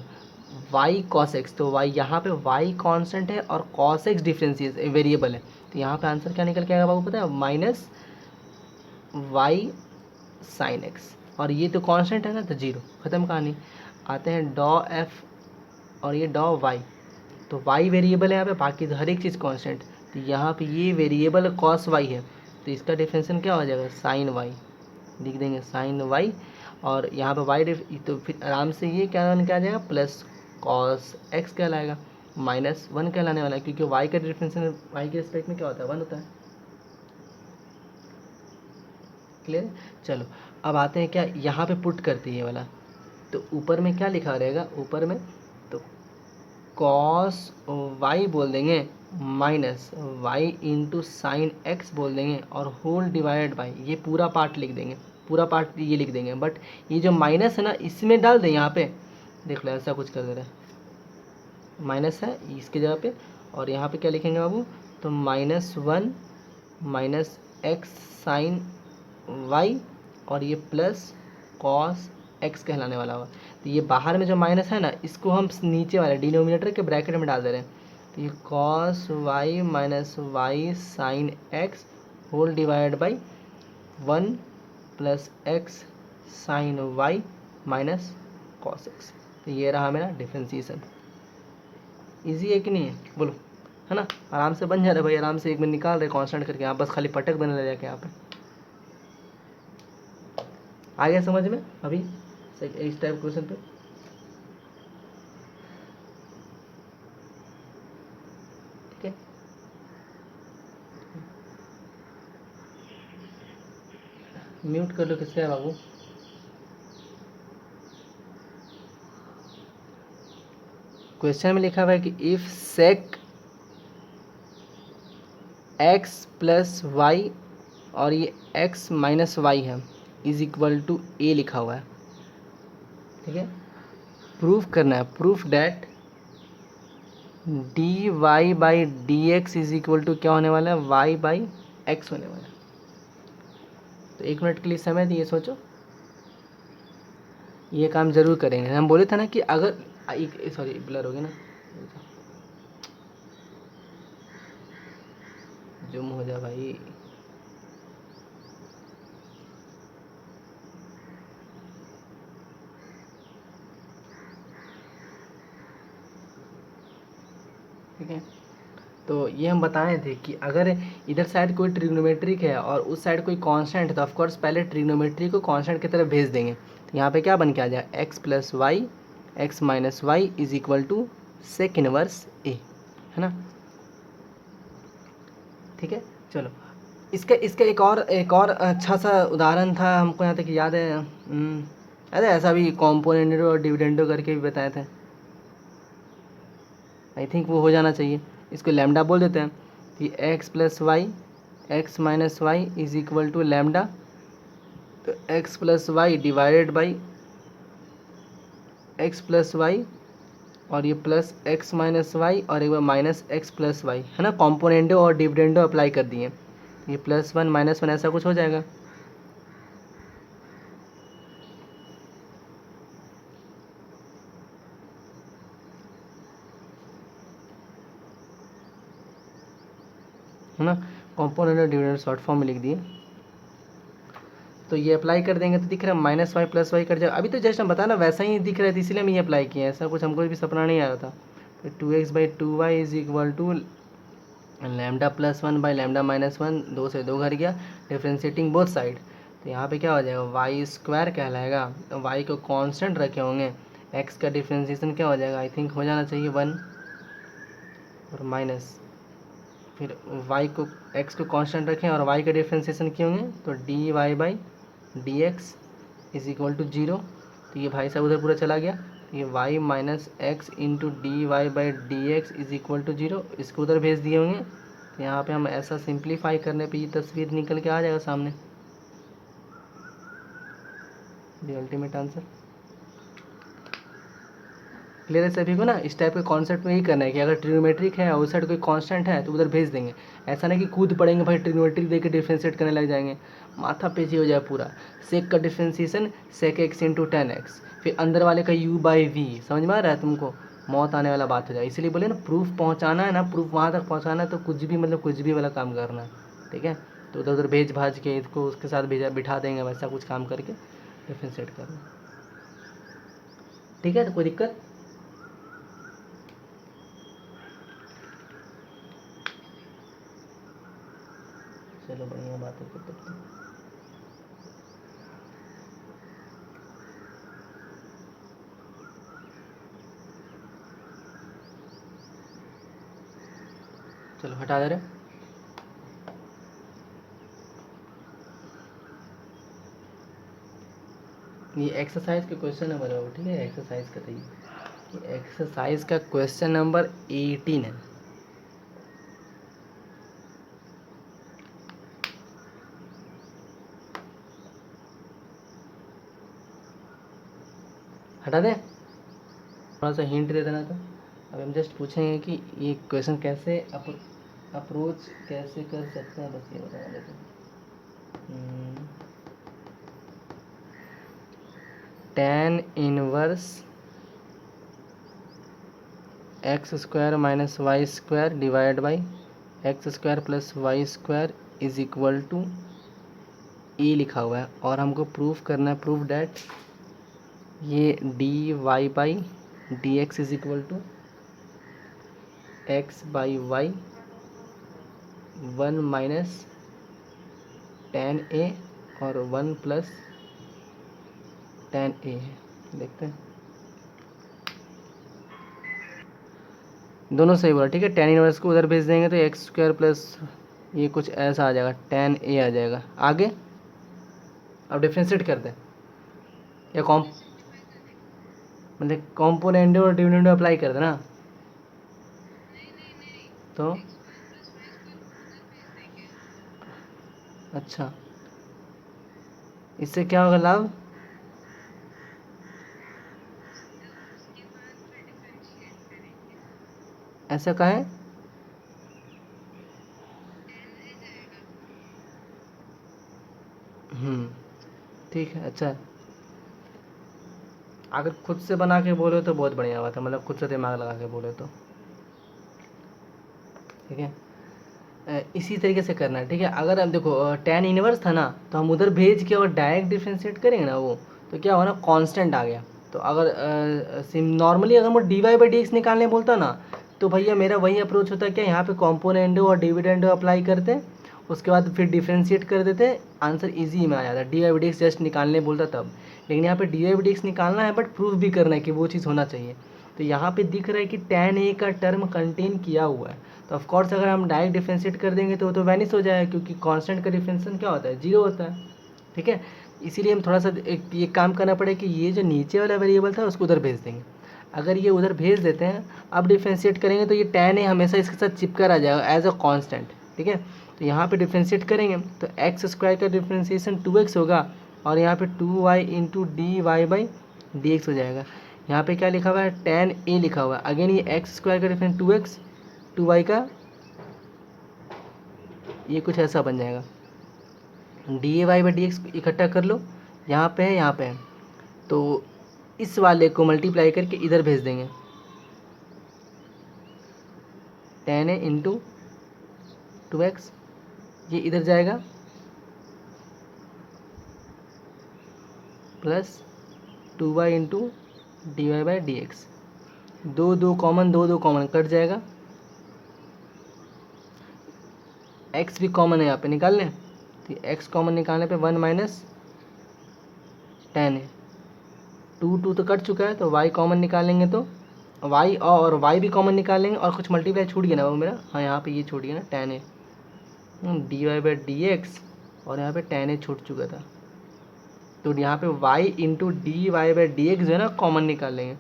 y cos x, तो y यहाँ पे y कांस्टेंट है और cos x डिफरेंशियल वेरिएबल है, तो यहाँ पे आंसर क्या निकल के आएगा बाबू पता है, माइनस y साइन एक्स, और ये तो कांस्टेंट है ना, तो जीरो, ख़त्म कहानी। आते हैं डॉ एफ और ये डॉ वाई, तो वाई वेरिएबल है यहाँ पे, बाकी तो हर एक चीज़ कांस्टेंट। तो यहाँ पे ये वेरिएबल कॉस वाई है, तो इसका डिफरेंशियल क्या हो जाएगा, साइन वाई, लिख देंगे साइन वाई, और यहाँ पे वाई तो फिर आराम से ये क्या बन के आ जाएगा, प्लस कॉस एक्स कहलाएगा, माइनस वन कहलाने वाला है, क्योंकि वाई का डिफरेंशियल वाई के रिस्पेक्ट में क्या होता है, वन होता है। क्लियर। चलो अब आते हैं क्या, यहाँ पे पुट करते हैं ये वाला, तो ऊपर में क्या लिखा रहेगा, ऊपर में तो कॉस वाई बोल देंगे minus y into sine x बोल देंगे, और होल डिवाइडेड बाई ये पूरा पार्ट लिख देंगे, पूरा पार्ट ये लिख देंगे, बट ये जो माइनस है ना इसमें डाल दें, यहाँ पे देख लो ऐसा कुछ कर दे रहे हैं, माइनस है इसके जगह पे, और यहाँ पे क्या लिखेंगे बाबू, तो minus one minus x sine y, और ये प्लस कॉस एक्स कहलाने वाला होगा। तो ये बाहर में जो माइनस है ना, इसको हम नीचे वाले डिनोमिनेटर के ब्रैकेट में डाल दे रहे हैं, तो ये cos y minus y sine x whole divide by one plus x sine y minus cos x. तो ये रहा मेरा डिफ्रेंसिएशन। ईजी है कि नहीं है, बोलो, है ना, आराम से बन जा रहा है भाई, आराम से एक मिनट निकाल रहे कांस्टेंट करके, आप बस खाली पटक देने लगे जाके यहाँ पे। आ गया समझ में अभी इस टाइप क्वेश्चन पे। ठीक है, म्यूट कर लो, किसका है बाबू, क्वेश्चन में लिखा हुआ है कि if sec x plus y और ये एक्स माइनस वाई है इज इक्वल टू ए लिखा हुआ है, ठीक है। प्रूफ करना है, proof that d Y by D x is equal to क्या होने वाला है, वाई बाई एक्स होने वाला है। तो एक मिनट के लिए समय दिए, सोचो, ये काम जरूर करेंगे। हम बोले थे ना कि अगर सॉरी ब्लर हो गया ना, जूम हो जा भाई, ठीक है। तो ये हम बताए थे कि अगर इधर साइड कोई ट्रिग्नोमेट्रिक है और उस साइड कोई कांस्टेंट है, तो ऑफकोर्स पहले ट्रिग्नोमेट्री को कांस्टेंट की तरफ भेज देंगे। तो यहाँ पे क्या बन के आ जाए, x plus y x minus y is equal to sec inverse a, है ना। ठीक है। चलो इसका इसका एक और अच्छा सा उदाहरण था, हमको यहाँ तक याद है, अरे ऐसा भी कॉम्पोनेंडो और डिविडेंडो करके भी बताए थे, आई थिंक वो हो जाना चाहिए। इसको लैम्डा बोल देते हैं कि x plus y x minus y is equal to lambda, तो x plus y divided by x plus y, और ये प्लस एक्स माइनस वाई और एक बार माइनस एक्स प्लस वाई, है ना, कॉम्पोनेंडो और डिविडेंडो अप्लाई कर दिए, ये प्लस वन माइनस वन ऐसा कुछ हो जाएगा। है ना, कॉम्पोनेंट और डिविडेंड शॉर्ट फॉर्म में लिख दिए। तो ये अप्लाई कर देंगे तो दिख रहा है माइनस वाई प्लस वाई कर जाएगा। अभी तो जस्ट हम बता ना वैसा ही दिख रहा है, इसलिए हम ये अप्लाई किए, ऐसा कुछ हमको भी सपना नहीं आया था। तो 2x/2y is equal to lambda plus 1/λ-1, 2 से 2 घर गया, डिफ्रेंशिएटिंग बोथ साइड। तो यहाँ पे क्या हो जाएगा, वाई स्क्वायर कहलाएगा। तो वाई को कांस्टेंट रखे होंगे, एक्स का डिफ्रेंशिएशन क्या हो जाएगा, आई थिंक हो जाना चाहिए 1 और माइनस, फिर वाई को एक्स को कांस्टेंट रखें और वाई का डिफ्रेंशिएशन किए होंगे तो dy/dx इज इक्वल टू 0। तो ये भाई साहब उधर पूरा चला गया, तो ये y minus x into dy/dx is equal to 0, इसको उधर भेज दिए होंगे। तो यहाँ पे हम ऐसा सिंप्लीफाई करने पे ये तस्वीर निकल के आ जाएगा सामने, द अल्टीमेट आंसर। क्लियर है सभी को ना। इस टाइप के कॉन्सेप्ट में यही करना है कि अगर ट्रिग्नोमेट्रिक है और उस साइड कोई कांस्टेंट है तो उधर भेज देंगे। ऐसा नहीं कि कूद पड़ेंगे भाई ट्रिग्नोमेट्रिक देके डिफ्रेंशिएट करने लग जाएंगे, माथा पेची हो जाए पूरा। सेक का डिफ्रेंशिएशन सेक एक्स इंटू 10x, फिर अंदर वाले का u/v, समझ में आ रहा है तुमको, मौत आने वाला बात हो जाए। इसलिए बोले ना प्रूफ पहुँचाना है ना, प्रूफ वहाँ तक पहुँचाना है तो कुछ भी मतलब कुछ भी वाला काम करना है, ठीक है। तो उधर उधर भेज भाज के इसको उसके साथ भेजा बिठा देंगे, वैसा कुछ काम करके डिफ्रेंशिएट करना, ठीक है। तो कोई दिक्कत, चलो बढ़िया बात है फिर तब तो। चलो हटा दे रहे, ये एक्सरसाइज का क्वेश्चन नंबर है, ठीक है। एक्सरसाइज का ये एक्सरसाइज का क्वेश्चन नंबर 18 है। हटा दे, थोड़ा सा हिंट दे देना। तो अब हम जस्ट पूछेंगे कि ये क्वेश्चन कैसे अप्रोच कैसे कर सकते हैं, बस ये बता देते हैं। tan inverse x² minus y² divide by x² plus y² is equal to e लिखा हुआ है, और हमको प्रूफ करना है, प्रूफ डैट ये dy/dx is equal to x/y 1 minus tan a और 1 प्लस tan a है। देखते हैं, दोनों सही बोला, ठीक है। tan इनवर्स को उधर भेज देंगे तो x² प्लस ये कुछ ऐसा आ जाएगा, tan a आ जाएगा। आगे अब डिफ्रेंशिएट कर दें या मतलब कॉम्पोनेंट और डिविडेंड अप्लाई कर देना। तो अच्छा, इससे क्या होगा लाभ, ऐसा कहें, ठीक है। अच्छा, अगर खुद से बना के बोले तो बहुत बढ़िया बात है, मतलब खुद से दिमाग लगा के बोले तो, ठीक है। इसी तरीके से करना है, ठीक है। अगर हम देखो tan इनवर्स था ना, तो हम उधर भेज के और डायरेक्ट डिफ्रेंशिएट करेंगे ना वो, तो क्या होगा ना, कांस्टेंट आ गया। तो अगर नॉर्मली अगर मैं dy/dx निकालने बोलता ना, तो भैया मेरा वही अप्रोच होता है क्या, यहाँ पे कॉम्पोनेंडो और डिविडेंडो अप्लाई करते, उसके बाद फिर डिफ्रेंशिएट कर देते, आंसर इजी में आ जाता। dy/dx जस्ट निकालने बोलता तब, लेकिन यहाँ पे dy/dx निकालना है बट प्रूफ भी करना है कि वो चीज़ होना चाहिए। तो यहाँ पे दिख रहा है कि tan a का टर्म कंटेन किया हुआ है, तो ऑफ कोर्स अगर हम डायरेक्ट डिफ्रेंशिएट कर देंगे तो वो तो वैनिश हो जाएगा, क्योंकि कांस्टेंट का डिफ्रेंशिएशन क्या होता है, 0 होता है, ठीक है। इसीलिए हम थोड़ा सा ये काम करना पड़ेगा कि ये जो नीचे वाला वेरिएबल था उसको उधर भेज देंगे। अगर ये उधर भेज देते हैं, अब डिफ्रेंशिएट करेंगे तो ये tan a हमेशा इसके साथ चिपका रह जाएगा एज अ कांस्टेंट, ठीक है। तो यहाँ पे डिफ्रेंशिएट करेंगे तो x² का डिफ्रेंशिएशन 2x होगा, और यहाँ पे 2y इंटू dy/dx हो जाएगा। यहाँ पे क्या लिखा हुआ है, tan a लिखा हुआ है। अगेन ये x² का डिफरेंस 2x, 2y का ये कुछ ऐसा बन जाएगा, dy/dx इकट्ठा कर लो, यहाँ पे है यहाँ पे है, तो इस वाले को मल्टीप्लाई करके इधर भेज देंगे, tan a इंटू 2x ये इधर जाएगा plus 2y into d Y by D x, दो कॉमन कट जाएगा, x भी कॉमन है यहाँ पे, निकाल लें तो x कॉमन निकालने पे 1 माइनस टेन है, 2 तो कट चुका है, तो y कॉमन निकालेंगे तो y और y भी कॉमन निकालेंगे, और कुछ मल्टीप्लाई छूट गया ना वो मेरा, हाँ यहाँ पे ये छूट गया ना टेन है d Y by D x, और यहाँ पे टेन ए छूट चुका था, तो यहाँ पे y into d Y by D x जो है ना कॉमन निकाल लेंगे,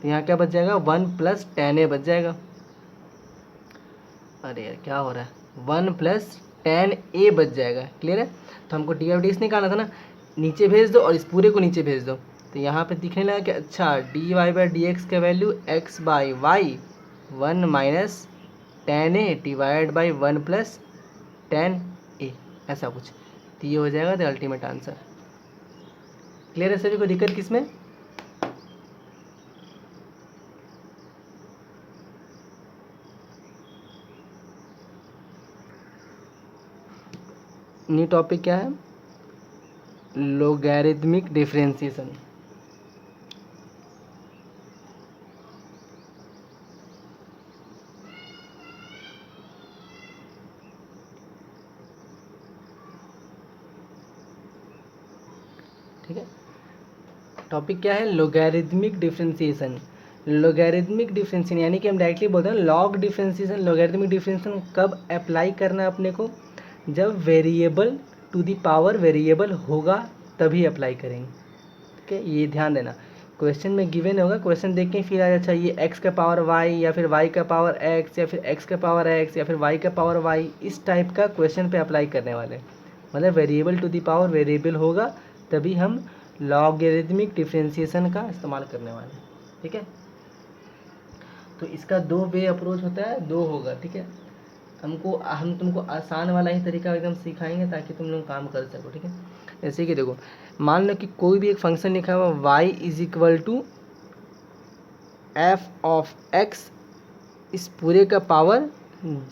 तो यहाँ क्या बच जाएगा 1 प्लस टेन ए बच जाएगा। अरे यार क्या हो रहा है, 1 प्लस टेन ए बच जाएगा, क्लियर है। तो हमको डी वाई डी एक्स निकालना था ना, नीचे भेज दो और इस पूरे को नीचे भेज दो, तो यहाँ पे दिखने लगा कि अच्छा d Y by D x का value x by y 1 minus ten a divide by 1 plus ten a, ऐसा कुछ, तो ये हो जाएगा द अल्टीमेट आंसर। क्लियर है सभी को, दिक्कत किसमें? न्यू टॉपिक क्या है? Logarithmic differentiation. ठीक है, टॉपिक क्या है? Logarithmic differentiation. लोगैरिथमिक डिफरेंशिएशन यानी कि हम डायरेक्टली बोलते हैं लॉग डिफरेंशिएशन। लोगैरिथमिक डिफरेंशिएशन कब अप्लाई करना है अपने को? जब variable to the power variable होगा तभी अप्लाई करेंगे। ठीक है, ये ध्यान देना, क्वेश्चन में गिवन होगा, क्वेश्चन देख के फिर अच्छा ये x का पावर y या फिर y का पावर x या फिर x का पावर x या फिर y का पावर y, इस टाइप का क्वेश्चन पे अप्लाई करने वाले, मतलब variable to the power variable होगा तभी हम लॉगरिथमिक डिफरेंशिएशन का इस्तेमाल करने वाले हैं। ठीक है, तो इसका दो वे अप्रोच होता है, दो होगा। ठीक है, हम तुमको आसान वाला ही तरीका एकदम सिखाएंगे ताकि तुम लोग काम कर सको। ठीक है, जैसे कि देखो, मान लो कि कोई भी एक फंक्शन लिखा हुआ y is equal to f of x, इस पूरे का पावर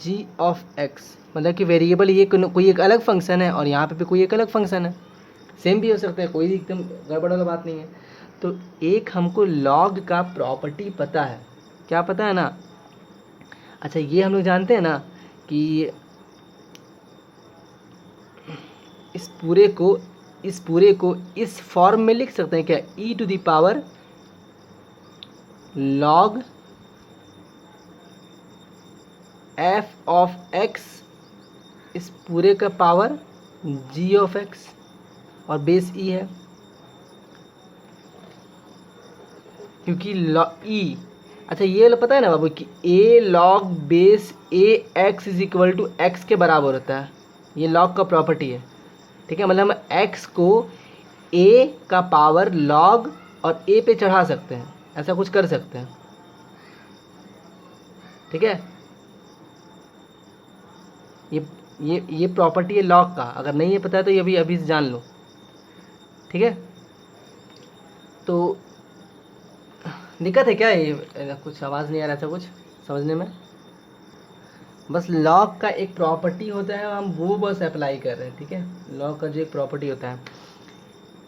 g ऑफ x, मतलब कि वेरिएबल ये कोई एक अलग फंक्शन है और यहाँ पे भी कोई एक अलग फंक्शन है, सेम भी हो सकता है, कोई एकदम गड़बड़ वाला बात नहीं है। तो एक हमको लॉग का प्रॉपर्टी पता है, क्या पता है ना? अच्छा, ये हम लोग जानते हैं ना कि इस पूरे को इस फॉर्म में लिख सकते हैं क्या? e to the power log f of x, इस पूरे का पावर g ऑफ x, और बेस e है, क्योंकि e, अच्छा ये वाला पता है ना बाबू कि a log base a x is equal to x के बराबर होता है, ये log का प्रॉपर्टी है। ठीक है, मतलब हम x को a का पावर log और a पे चढ़ा सकते हैं, ऐसा कुछ कर सकते हैं। ठीक है, ये प्रॉपर्टी है log का, अगर नहीं है पता है तो ये अभी जान लो। ठीक है, तो दिक्कत है क्या? ये कुछ आवाज़ नहीं आ रहा था कुछ समझने में? बस लॉग का एक प्रॉपर्टी होता है, हम वो बस अप्लाई कर रहे हैं। ठीक है, लॉग का जो एक प्रॉपर्टी होता है,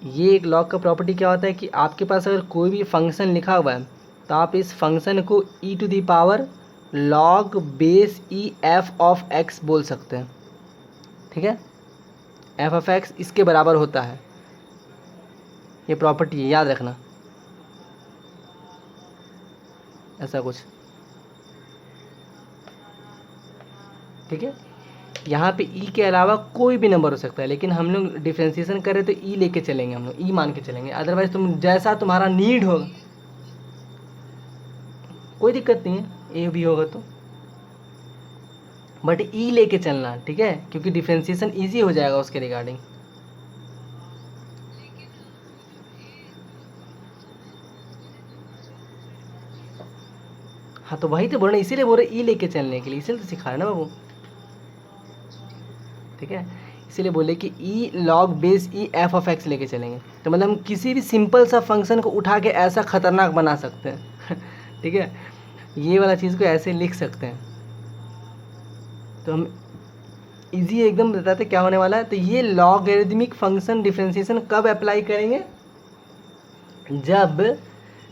ये एक लॉग का प्रॉपर्टी क्या होता है कि आपके पास अगर कोई भी फंक्शन लिखा हुआ है तो आप इस फंक्शन को e to the power log base e f of x बोल सकते हैं। ठीक है, f ऑफ x इसके बराबर होता है, ये प्रॉपर्टी है, याद रखना, ऐसा कुछ। ठीक है, यहाँ पे e के अलावा कोई भी नंबर हो सकता है, लेकिन हम लोग डिफ्रेंशिएशन करें तो e लेके चलेंगे, हम लोग e मान के चलेंगे, अदरवाइज तुम जैसा तुम्हारा नीड होगा कोई दिक्कत नहीं है, a भी होगा तो, बट e लेके चलना। ठीक है, क्योंकि डिफ्रेंशिएशन ईजी हो जाएगा उसके रिगार्डिंग। हाँ, तो वही तो बोल रहे, इसीलिए बोल रहे e लेके चलने के लिए, इसीलिए तो सिखा रहे ना बाबू। ठीक है, इसीलिए बोले कि e log base e f of x लेके चलेंगे, तो मतलब हम किसी भी सिंपल सा फंक्शन को उठा के ऐसा खतरनाक बना सकते हैं। ठीक है, ये वाला चीज़ को ऐसे लिख सकते हैं, तो हम इजी एकदम बताते क्या होने वाला है। तो ये लॉगरिदमिक फंक्शन डिफरेंशिएशन कब अप्लाई करेंगे, जब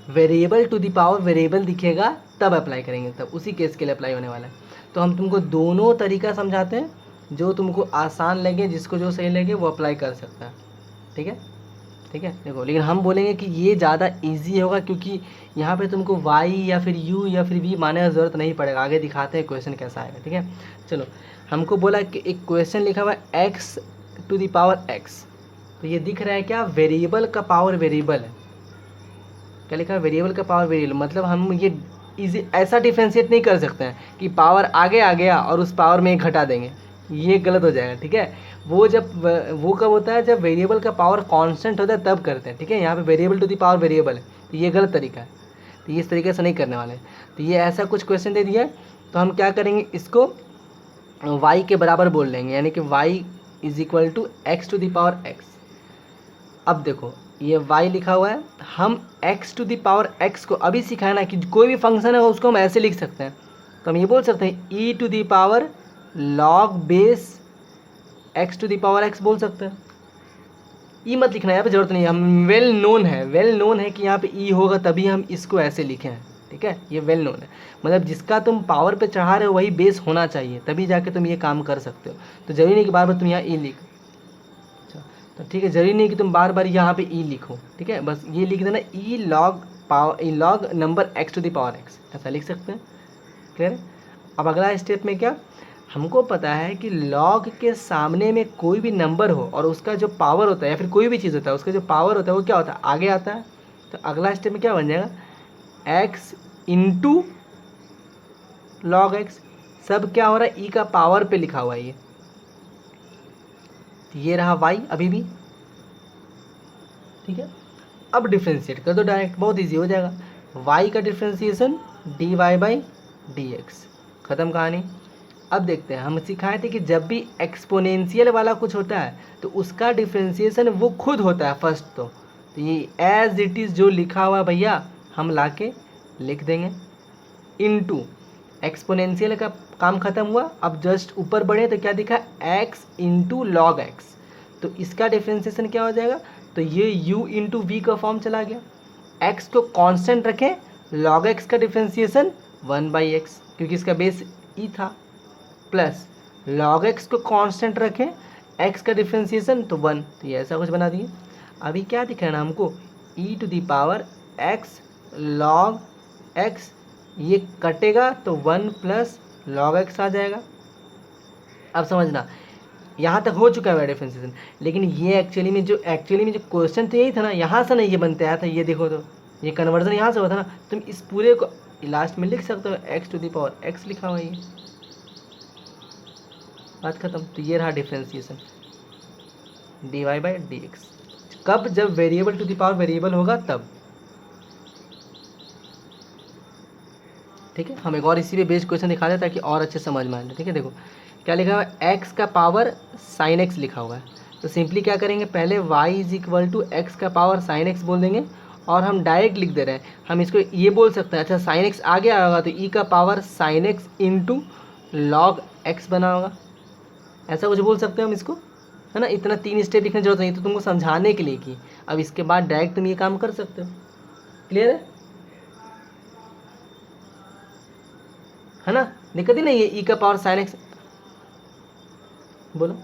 variable to the power variable दिखेगा तब अप्लाई करेंगे, तब उसी केस के लिए अप्लाई होने वाला है। तो हम तुमको दोनों तरीका समझाते हैं, जो तुमको आसान लगे, जिसको जो सही लगे वो अप्लाई कर सकता है। ठीक है, ठीक है। देखो, लेकिन हम बोलेंगे कि ये ज़्यादा इजी होगा, क्योंकि यहाँ पे तुमको वाई या फिर यू या फिर वी मानने का ज़रूरत नहीं पड़ेगा। आगे दिखाते हैं क्वेश्चन कैसा आएगा। ठीक है, चलो। हमको बोला कि एक क्वेश्चन लिखा हुआ है x to the power x, तो ये दिख रहा है क्या, वेरिएबल का पावर वेरिएबल है। क्या लिखा है, वेरिएबल का पावर वेरिएबल, मतलब हम ये इजी ऐसा डिफ्रेंशिएट नहीं कर सकते हैं कि पावर आगे आ गया और उस पावर में एक घटा देंगे, ये गलत हो जाएगा। ठीक है, वो कब होता है, जब वेरिएबल का पावर कांस्टेंट होता है तब करते हैं। ठीक है, यहाँ पे variable to the power variable है, तो ये गलत तरीका है, तो ये इस तरीके से नहीं करने वाले। तो ये ऐसा कुछ क्वेश्चन दे दिया है, तो हम क्या करेंगे, इसको y के बराबर बोल लेंगे, यानी कि y is equal to x to the power x. अब देखो, ये y लिखा हुआ है, हम x to the power x को अभी सिखाया ना कि कोई भी फंक्शन है उसको हम ऐसे लिख सकते हैं। तो हम ये बोल सकते हैं e to the power log base x to the power x बोल सकते हैं। ई मत लिखना, यहाँ पे जरूरत नहीं है, हम वेल नोन है कि यहाँ पे ई होगा, तभी हम इसको ऐसे लिखे हैं। ठीक है, ये वेल नोन है, मतलब जिसका तुम पावर पे चढ़ा रहे हो वही बेस होना चाहिए, तभी जाके तुम ये काम कर सकते हो। तो जरूरी नहीं कि बार बार तुम यहाँ ई लिखो। अच्छा, तो ठीक है, जरूरी नहीं कि तुम बार बार यहाँ पे ई लिखो। ठीक है, बस ये लिख देना, e log number x to the power x, ऐसा लिख सकते हैं। क्लियर है। अब अगला स्टेप में क्या, हमको पता है कि लॉग के सामने में कोई भी नंबर हो और उसका जो पावर होता है या फिर कोई भी चीज़ होता है उसका जो पावर होता है वो क्या होता है, आगे आता है। तो अगला स्टेप में क्या बन जाएगा, x इंटू लॉग एक्स, सब क्या हो रहा है, ई का पावर पे लिखा हुआ है ये। तो ये रहा y अभी भी। ठीक है, अब डिफ्रेंशिएट कर दो डायरेक्ट, बहुत ईजी हो जाएगा। y का differentiation dy by D x, ख़त्म कहानी। अब देखते हैं, हम सिखाए थे कि जब भी एक्सपोनेंशियल वाला कुछ होता है तो उसका डिफ्रेंशिएशन वो खुद होता है फर्स्ट। तो ये एज इट इज़ जो लिखा हुआ भैया हम लाके लिख देंगे, इनटू एक्सपोनेंशियल का काम खत्म हुआ। अब जस्ट ऊपर बढ़े तो क्या दिखा, x इंटू लॉग एक्स, तो इसका डिफ्रेंशिएशन क्या हो जाएगा, तो ये u इंटू वी का फॉर्म चला गया। x को कांस्टेंट रखें, लॉग एक्स का डिफ्रेंशिएशन 1/x, क्योंकि इसका बेस ई था, प्लस लॉग एक्स को कांस्टेंट रखें, x का डिफ्रेंशिएशन तो 1, तो ये ऐसा कुछ बना दिए। अभी क्या दिखाना हमको, e to the power x log x, ये कटेगा तो 1 प्लस लॉग एक्स आ जाएगा। अब समझना, यहाँ तक हो चुका है डिफ्रेंशिएशन, लेकिन ये एक्चुअली में जो क्वेश्चन तो यही था ना, यहाँ से नहीं ये बनते आया था। ये देखो, तो ये कन्वर्जन यहाँ से हुआ था ना, तुम इस पूरे को लास्ट में लिख सकते हो, x to the power x लिखा हुआ, ये बात खत्म। तो ये रहा differentiation dy by D x, कब, जब variable to the power variable होगा तब। ठीक है, हम एक और इसी पे बेस्ड क्वेश्चन दिखा दें ताकि और अच्छे समझ में आ जाए। ठीक है, देखो क्या लिखा हुआ है, x का पावर साइन x लिखा हुआ है। तो सिंपली क्या करेंगे, पहले y is equal to x का पावर साइन x बोल देंगे, और हम डायरेक्ट लिख दे रहे हैं, हम इसको ये बोल सकते हैं, अच्छा साइन x आ गया होगा तो e का power sine x into log x बना होगा, ऐसा कुछ बोल सकते हो हम इसको, है ना। इतना 3 स्टेप लिखने की जरूरत नहीं, तो तुमको समझाने के लिए की। अब इसके बाद डायरेक्ट तुम ये काम कर सकते हो। क्लियर है ना, दिक्कत ही नहीं है। ई का पावर साइन एक्स, बोलो,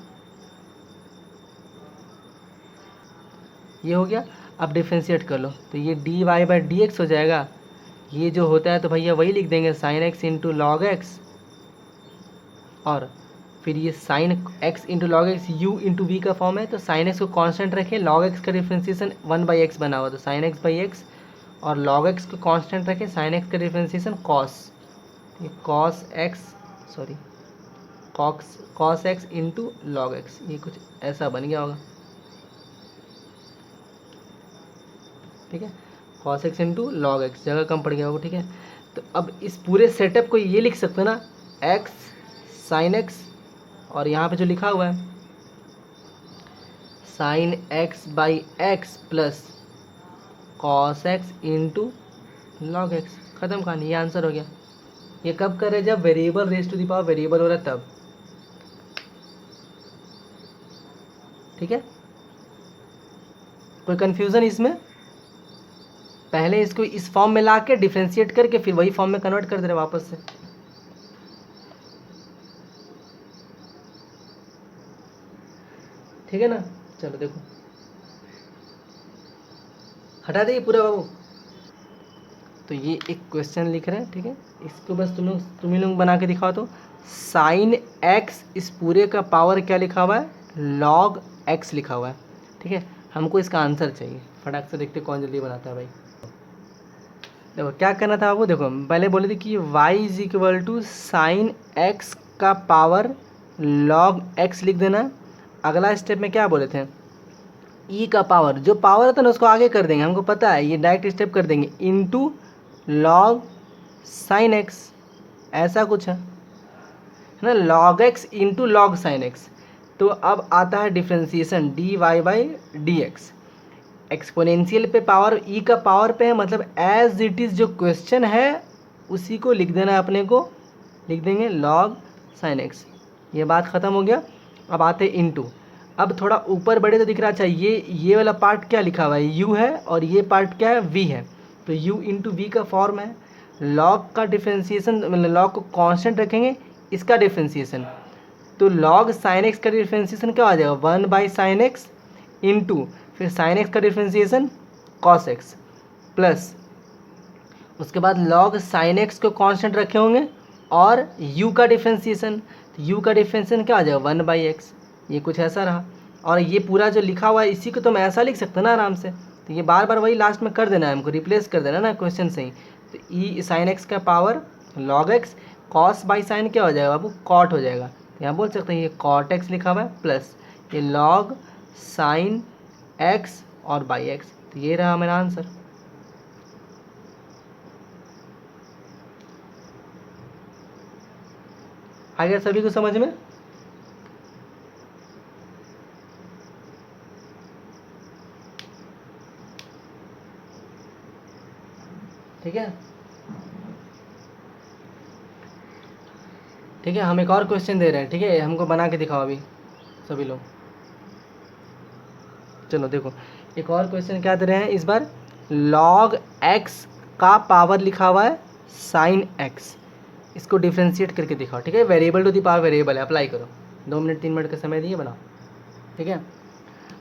ये हो गया। अब डिफ्रेंशिएट कर लो, तो ये d Y by D x हो जाएगा। ये जो होता है तो भैया वही लिख देंगे, sine x into log x, और फिर ये sine x into log x u into we का फॉर्म है, तो साइन एक्स को कांस्टेंट रखें, लॉग एक्स का डिफ्रेंशिएशन 1/x बना हुआ, तो साइन एक्स बाई एक्स, और लॉग एक्स को कांस्टेंट रखें, साइन एक्स का डिफ्रेंशिएशन कॉस, ये cos x into log x, ये कुछ ऐसा बन गया होगा। ठीक है, cos x into log x, जगह कम पड़ गया होगा। ठीक है, तो अब इस पूरे सेटअप को ये लिख सकते हो ना, एक्स साइन एक्स, और यहाँ पे जो लिखा हुआ है sine x by x plus cos x into log x, ख़त्म कहानी, ये आंसर हो गया। ये कब कर रहे हैं, जब variable raise to the power variable हो रहा है तब। ठीक है, कोई कन्फ्यूज़न इसमें? पहले इसको इस फॉर्म में ला के डिफ्रेंशिएट करके फिर वही फॉर्म में कन्वर्ट कर दे रहे वापस से। ठीक है ना, चलो देखो, हटा देंगे पूरा बाबू। तो ये एक क्वेश्चन लिख रहे हैं, ठीक है, इसको बस तुम ही लोग बना के दिखाओ। तो साइन एक्स इस पूरे का पावर क्या लिखा हुआ है, लॉग एक्स लिखा हुआ है। ठीक है, हमको इसका आंसर चाहिए, फटाक से देखते कौन जल्दी बनाता है भाई। देखो क्या करना था बाबू, देखो पहले बोले थे कि y is equal to sine x का पावर लॉग एक्स लिख देना। अगला स्टेप में क्या बोले थे, ई का पावर, जो पावर होता है ना उसको आगे कर देंगे, हमको पता है, ये डायरेक्ट स्टेप कर देंगे, इनटू लॉग साइन एक्स, ऐसा कुछ है ना, log x into log sine x. तो अब आता है differentiation d Y by D x, exponential पे पावर ई का पावर पे है, मतलब एज इट इज़ जो क्वेश्चन है उसी को लिख देना है अपने को, लिख देंगे लॉग साइन एक्स। ये बात ख़त्म हो गया। अब आते हैं इनटू, अब थोड़ा ऊपर बढ़े तो दिख रहा, अच्छा ये वाला पार्ट क्या लिखा हुआ है, यू है, और ये पार्ट क्या है, वी है। तो यू इंटू वी का फॉर्म है, लॉग का डिफ्रेंसिएशन, मतलब लॉग को कांस्टेंट रखेंगे, इसका डिफ्रेंसिएशन, तो लॉग साइन एक्स का डिफ्रेंसिएशन क्या आ जाएगा, 1/sin x इंटू फिर साइन एक्स का डिफ्रेंसिएशन कॉस एक्स, प्लस उसके बाद लॉग साइन एक्स को कांस्टेंट रखे होंगे और u का डिफ्रेंसिएशन, तो u का डिफ्रेंसिएशन क्या आ जाएगा, 1/x। ये कुछ ऐसा रहा, और ये पूरा जो लिखा हुआ है इसी को तो मैं ऐसा लिख सकता ना आराम से। तो ये बार बार वही लास्ट में कर देना है हमको, रिप्लेस कर देना ना क्वेश्चन से ही। तो ई साइन एक्स का power log x, cos by sine क्या हो जाएगा बाबू, कॉट हो जाएगा। तो यहाँ बोल सकते हैं ये कॉट एक्स लिखा हुआ है, प्लस ये लॉग साइन एक्स और बाई एक्स। तो ये रहा मेरा आंसर। आ गया सभी को समझ में? ठीक है, ठीक है, हम एक और क्वेश्चन दे रहे हैं, ठीक है, हमको बना के दिखाओ अभी सभी लोग। चलो देखो, एक और क्वेश्चन क्या दे रहे हैं इस बार, लॉग एक्स का पावर लिखा हुआ है साइन एक्स, इसको डिफ्रेंशिएट करके दिखाओ। ठीक है, variable to the power variable है, अप्लाई करो, 2 मिनट 3 मिनट का समय दिए, बनाओ। ठीक है,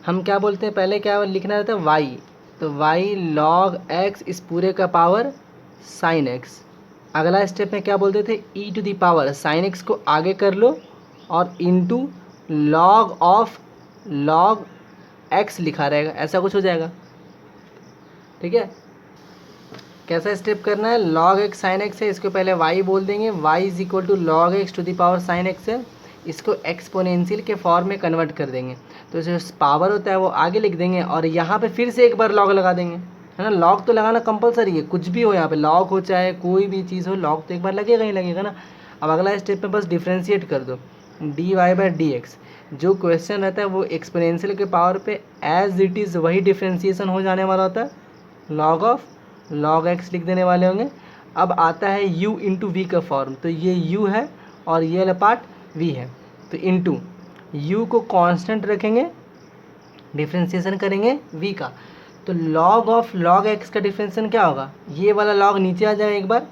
हम क्या बोलते हैं, पहले क्या लिखना रहता है, वाई, तो वाई लॉग एक्स इस पूरे का पावर साइन एक्स। अगला स्टेप में क्या बोलते थे, e to the power sine x को आगे कर लो और into log of log x लिखा रहेगा, ऐसा कुछ हो जाएगा। ठीक है, कैसा स्टेप करना है, लॉग एक्स साइन एक्स है, इसको पहले वाई बोल देंगे, y is equal to log x to the power sine x है, इसको एक्सपोनेंशियल के फॉर्म में कन्वर्ट कर देंगे। तो जो पावर होता है वो आगे लिख देंगे और यहाँ पे फिर से एक बार लॉग लगा देंगे, है ना, लॉग तो लगाना कंपलसरी है, कुछ भी हो यहाँ पे, लॉग हो चाहे कोई भी चीज़ हो, लॉग तो एक बार लगेगा ही लगेगा ना। अब अगला स्टेप में बस डिफ्रेंशिएट कर दो, d Y by D x, जो क्वेश्चन रहता है वो एक्सपोनेंशियल के पावर पे एज इट इज़ वही डिफ्रेंशिएशन हो जाने वाला होता है, लॉग ऑफ लॉग एक्स लिख देने वाले होंगे। अब आता है u इंटू वी का फॉर्म, तो ये u है और ये वाला पार्ट v है, तो इंटू u को कांस्टेंट रखेंगे, डिफ्रेंशिएशन करेंगे v का, तो लॉग ऑफ लॉग एक्स का डिफ्रेंशिएशन क्या होगा, ये वाला लॉग नीचे आ जाएगा एक बार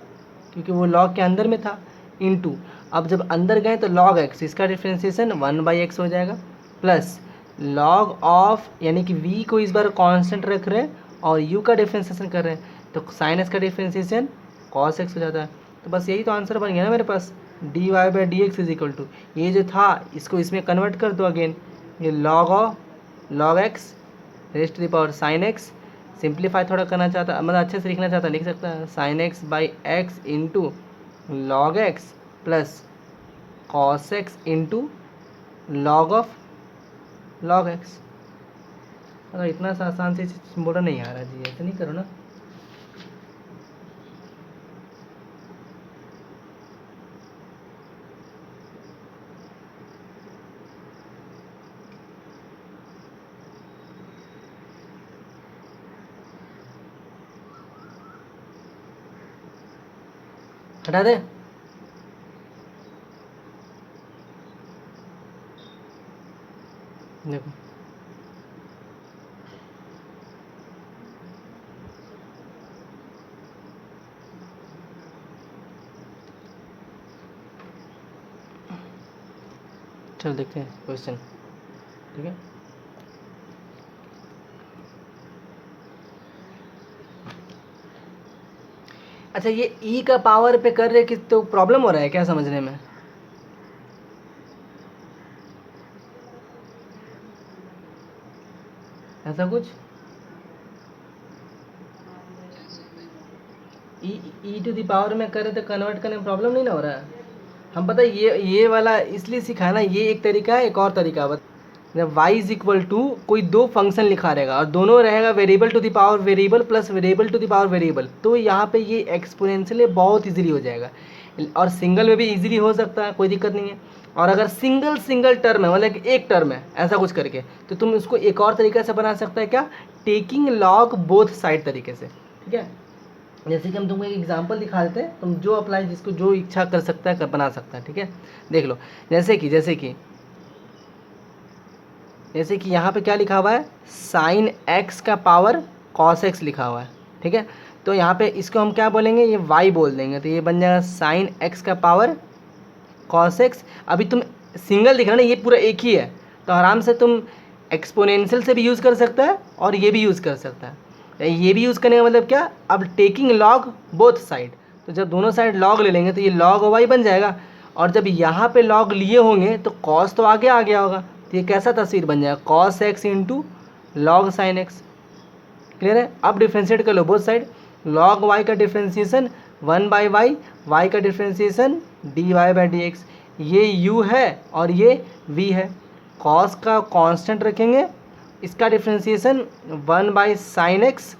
क्योंकि वो लॉग के अंदर में था, इंटू अब जब अंदर गए तो लॉग एक्स, इसका डिफ्रेंशिएशन 1/x हो जाएगा, प्लस लॉग ऑफ, यानी कि v को इस बार कांस्टेंट रख रहे हैं और u का डिफ्रेंशिएशन कर रहे हैं, तो साइन एक्स का डिफ्रेंशिएशन कॉस एक्स हो जाता है। तो बस यही तो आंसर बन गया ना मेरे पास, d Y by D x is equal to, ये जो था इसको इसमें कन्वर्ट कर दो अगेन, ये log of log x raised to the power sine x, simplify थोड़ा करना चाहता, मतलब अच्छे से लिखना चाहता लिख सकता है, sine x by x into log x plus cos x into log of log x. अगर इतना सा आसान से बोला नहीं आ रहा जी, ऐसे नहीं करो ना। हटा दे, देखो चल देखते हैं क्वेश्चन। ठीक है, अच्छा ये ई का पावर पे कर रहे कि तो प्रॉब्लम हो रहा है क्या समझने में? ऐसा कुछ ई टू दी पावर में करे तो कन्वर्ट करने में प्रॉब्लम नहीं ना हो रहा है? हम पता है ये वाला इसलिए सिखाया ना, ये एक तरीका है, एक और तरीका बता। जब y इज इक्वल टू कोई दो फंक्शन लिखा रहेगा और दोनों रहेगा variable to the power variable plus variable to the power variable, तो यहाँ पे ये एक्सपोनेंशियल बहुत इजीली हो जाएगा। और सिंगल में भी इजीली हो सकता है, कोई दिक्कत नहीं है। और अगर सिंगल टर्म है, मतलब कि एक टर्म है ऐसा कुछ करके, तो तुम उसको एक और तरीके से बना सकता है, क्या? टेकिंग लॉग बोथ साइड तरीके से। ठीक है, जैसे कि हम तुमको एक एग्जांपल दिखा देते हैं, तुम जो अप्लाई जिसको जो इच्छा कर सकता है बना सकता है। ठीक है, देख लो, जैसे कि यहाँ पे क्या लिखा हुआ है, साइन एक्स का पावर कॉस एक्स लिखा हुआ है। ठीक है, तो यहाँ पे इसको हम क्या बोलेंगे, ये वाई बोल देंगे, तो ये बन जाएगा साइन एक्स का पावर कॉस एक्स। अभी तुम सिंगल दिख रहा ना, ये पूरा एक ही है, तो आराम से तुम एक्सपोनेंशियल से भी यूज़ कर सकता है और ये भी यूज़ कर सकता है। ये भी यूज़ करने का मतलब क्या, अब टेकिंग लॉग बोथ साइड, तो जब दोनों साइड लॉग ले लेंगे तो ये लॉग वाई बन जाएगा। और जब यहाँ पे लॉग लिए होंगे तो कॉस तो आगे आ गया होगा, तो ये कैसा तस्वीर बन जाएगा, cos x into log sine x. Clear है? अब डिफ्रेंशिएट कर लो बोथ साइड। लॉग वाई का डिफ्रेंशिएशन 1/y, वाई का डिफ्रेंशिएशन dy/dx। ये u है और ये v है। कॉस का कांस्टेंट रखेंगे, इसका डिफ्रेंशिएशन 1/sin x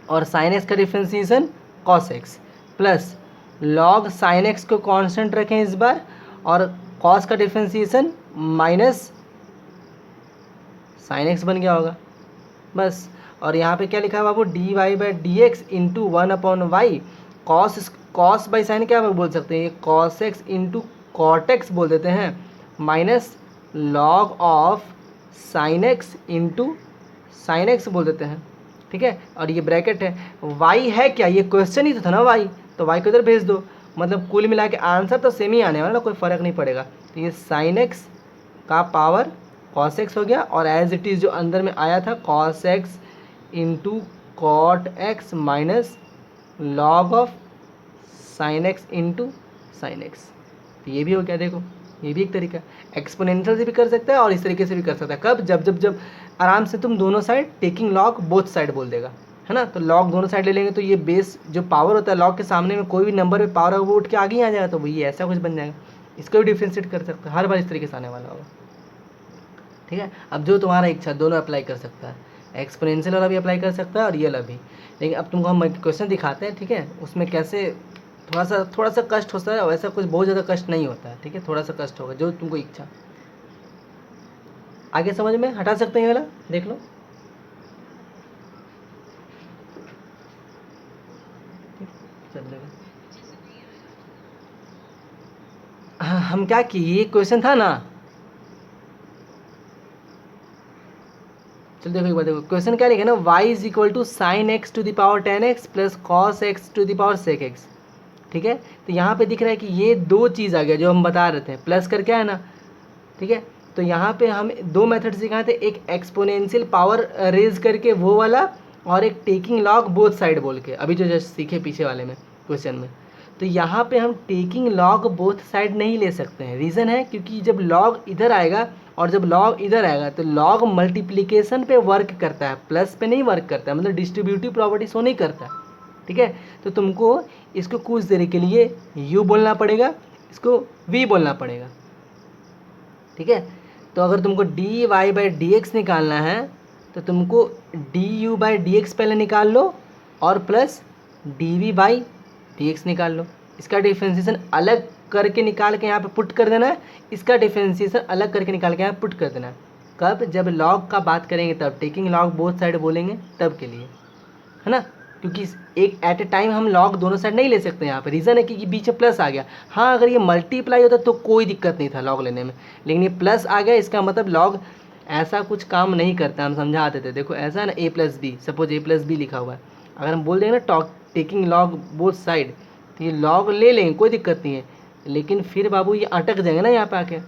और sin x का differentiation cos x, plus log sin x को कांस्टेंट रखें इस बार, और cos का डिफ्रेंशिएशन माइनस sin x बन गया होगा बस। और यहाँ पे क्या लिखा है बाबू, dy/dx into 1/y। Cos by sine क्या बोल सकते हैं, ये cos x into cot x बोल देते हैं, minus log of sine x into sine x बोल देते हैं। ठीक है, और ये ब्रैकेट है। y है क्या, ये क्वेश्चन ही तो था ना y, तो y को इधर भेज दो, मतलब कुल मिला के आंसर तो सेम ही आने वाला, कोई फ़र्क नहीं पड़ेगा। तो ये साइन एक्स का पावर cos x हो गया, और एज इट इज़ जो अंदर में आया था cos x into cot x minus log of sine x into sine x. तो ये भी हो गया, देखो ये भी एक तरीका है। एक्सपोनेंशियल से भी कर सकता है और इस तरीके से भी कर सकता है। कब, जब आराम से तुम दोनों side taking log both side बोल देगा, है ना। तो लॉग दोनों साइड ले लेंगे तो ये बेस जो पावर होता है लॉग के सामने में कोई भी नंबर पे पावर होगा वो उठ के आगे ही आ जाएगा, तो वही ऐसा कुछ बन जाएगा। इसको भी डिफ्रेंशिएट कर सकते हैं, हर बार इस तरीके से आने वाला होगा। ठीक है, अब जो तुम्हारा इच्छा दोनों अप्लाई कर सकता है, एक्सपोनेंशियल वाला भी अप्लाई कर सकता है और ये वाला भी। लेकिन अब तुमको हम क्वेश्चन दिखाते हैं, ठीक है, उसमें कैसे थोड़ा सा कष्ट होता है, वैसा कुछ बहुत ज़्यादा कष्ट नहीं होता है। ठीक है, थोड़ा सा कष्ट होगा, जो तुमको इच्छा। आगे समझ में हटा सकते हैं ये वाला, देख लो। हम क्या किए, ये क्वेश्चन था ना, चलो देखो एक बार, देखो क्वेश्चन क्या लिखा है ना, y is equal to sine x to the power 10x plus cos x to the power sec x. ठीक है, तो यहाँ पे दिख रहा है कि ये दो चीज़ आ गया जो हम बता रहे थे, प्लस कर क्या है ना। ठीक है, तो यहाँ पे हम दो मेथड सिखाए थे, एक एक्सपोनेंशियल पावर रेज करके वो वाला, और एक टेकिंग लॉग बोथ साइड बोल के, अभी जो जस्ट सीखे पीछे वाले में क्वेश्चन में। तो यहाँ पे हम टेकिंग लॉग बोथ साइड नहीं ले सकते हैं। रीज़न है क्योंकि जब लॉग इधर आएगा और जब लॉग इधर आएगा तो लॉग मल्टीप्लिकेशन पे वर्क करता है, प्लस पे नहीं वर्क करता है, मतलब डिस्ट्रीब्यूटिव प्रॉपर्टी शो नहीं करता है। ठीक है, तो तुमको इसको कुछ देर के लिए u बोलना पड़ेगा, इसको v बोलना पड़ेगा। ठीक है, तो अगर तुमको dy/dx निकालना है तो तुमको du/dx पहले निकाल लो और प्लस dv/dx निकाल लो। इसका डिफ्रेंशिएशन अलग करके निकाल के यहाँ पे पुट कर देना है, इसका डिफ्रेंशिएशन अलग करके निकाल के यहाँ पुट कर देना है। कब, जब लॉग का बात करेंगे तब, टेकिंग लॉग बोथ साइड बोलेंगे तब के लिए, है ना। क्योंकि एक एट ए टाइम हम लॉग दोनों साइड नहीं ले सकते यहाँ पे, रीज़न है कि बीच में प्लस आ गया। हाँ, अगर ये मल्टीप्लाई होता तो कोई दिक्कत नहीं था लॉग लेने में, लेकिन ये प्लस आ गया, इसका मतलब लॉग ऐसा कुछ काम नहीं करता। हम समझाते थे, देखो ऐसा है ना, a+b, सपोज a+b लिखा हुआ है, अगर हम बोल देंगे ना टेकिंग लॉग बोथ साइड, तो ये लॉग ले लेंगे, कोई दिक्कत नहीं है, लेकिन फिर बाबू ये अटक जाएंगे ना यहाँ पे आके,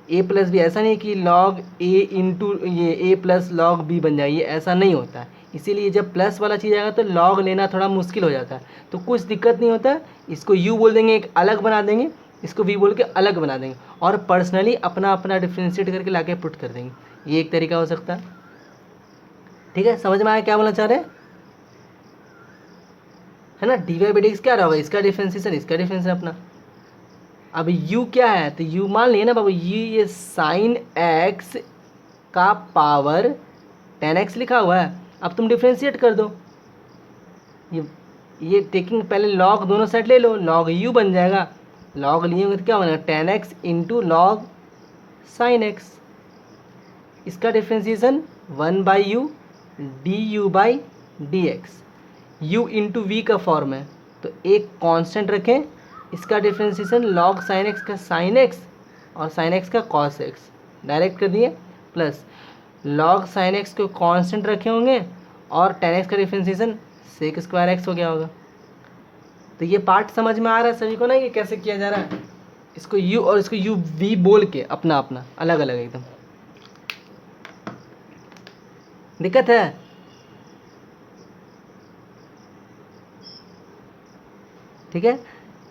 ए प्लस बी ऐसा नहीं कि लॉग ए इंटू ये ए प्लस लॉग बी बन जाए, ये ऐसा नहीं होता है। इसीलिए जब प्लस वाला चीज़ आएगा तो लॉग लेना थोड़ा मुश्किल हो जाता है, तो कुछ दिक्कत नहीं होता। इसको यू बोल देंगे, एक अलग बना देंगे, इसको वी बोल के अलग बना देंगे और पर्सनली अपना अपना डिफ्रेंशिएट करके लाके पुट कर देंगे। ये एक तरीका हो सकता है। ठीक है, समझ में आया क्या बोलना चाह रहे हैं, है ना। D Y by D x क्या होगा, इसका डिफ्रेंशिएशन, इसका डिफ्रेंशिएशन अपना। अब u क्या है, तो u मान लिए ना बाबू, ये साइन x का पावर tan x लिखा हुआ है। अब तुम डिफ्रेंशिएट कर दो, ये टेकिंग पहले लॉग दोनों साइड ले लो, लॉग u बन जाएगा। लॉग लिए होंगे तो क्या बनेगा, tan x into log sine x। इसका differentiation 1/u du/dx, u into we का फॉर्म है तो एक कांस्टेंट रखें, इसका डिफ्रेंशिएशन लॉग साइन एक्स का साइन एक्स और साइन एक्स का कॉस एक्स डायरेक्ट कर दिए, प्लस लॉग साइन एक्स को कांस्टेंट रखे होंगे और टेन एक्स का डिफ्रेंशिएशन सेक स्क्वायर एक्स हो गया होगा। तो ये पार्ट समझ में आ रहा है सभी को ना, ये कैसे किया जा रहा है। इसको u और इसको u v बोल के अपना अपना अलग अलग एकदम, दिक्कत है। ठीक है,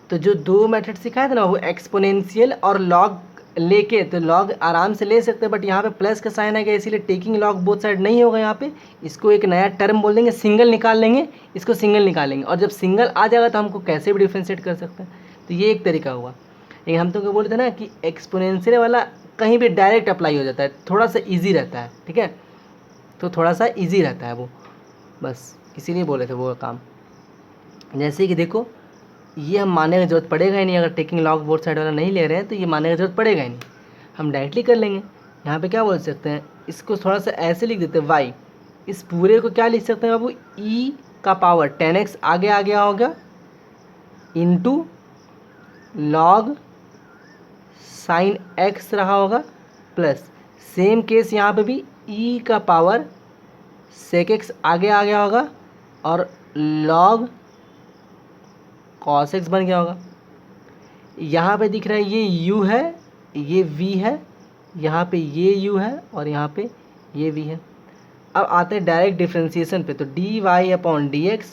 तो जो दो मेथड सिखाया था ना, वो एक्सपोनेंशियल और लॉग लेके, तो लॉग आराम से ले सकते हैं, बट यहाँ पे प्लस का साइन आएगा इसीलिए टेकिंग लॉग बोथ साइड नहीं होगा यहाँ पे। इसको एक नया टर्म बोल देंगे, सिंगल निकाल लेंगे, इसको सिंगल निकालेंगे और जब सिंगल आ जाएगा तो हमको कैसे भी डिफ्रेंशिएट कर सकते हैं। तो ये एक तरीका हुआ। लेकिन हम तो बोले थे ना कि एक्सपोनेंशियल वाला कहीं भी डायरेक्ट अप्लाई हो जाता है, थोड़ा सा ईजी रहता है। ठीक है, तो थोड़ा सा ईजी रहता है वो, बस इसीलिए बोले थे वो काम। जैसे कि देखो, ये हम मानने की जरूरत पड़ेगा ही नहीं, अगर टेकिंग लॉग बोर्ड साइड वाला नहीं ले रहे हैं तो ये मानने की जरूरत पड़ेगा ही नहीं, हम डायरेक्टली कर लेंगे। यहाँ पे क्या बोल सकते हैं, इसको थोड़ा सा ऐसे लिख देते हैं y, इस पूरे को क्या लिख सकते हैं बाबू, e का पावर 10x आगे आ गया होगा इंटू लॉग साइन x रहा होगा, प्लस सेम केस यहाँ पे भी e का पावर सेक x आगे आ गया होगा और लॉग कॉस एक्स बन गया होगा। यहाँ पे दिख रहा है ये u है, ये v है, यहाँ पे ये u है और यहाँ पे ये v है। अब आते हैं डायरेक्ट डिफ्रेंशिएशन पे, तो dy/dx,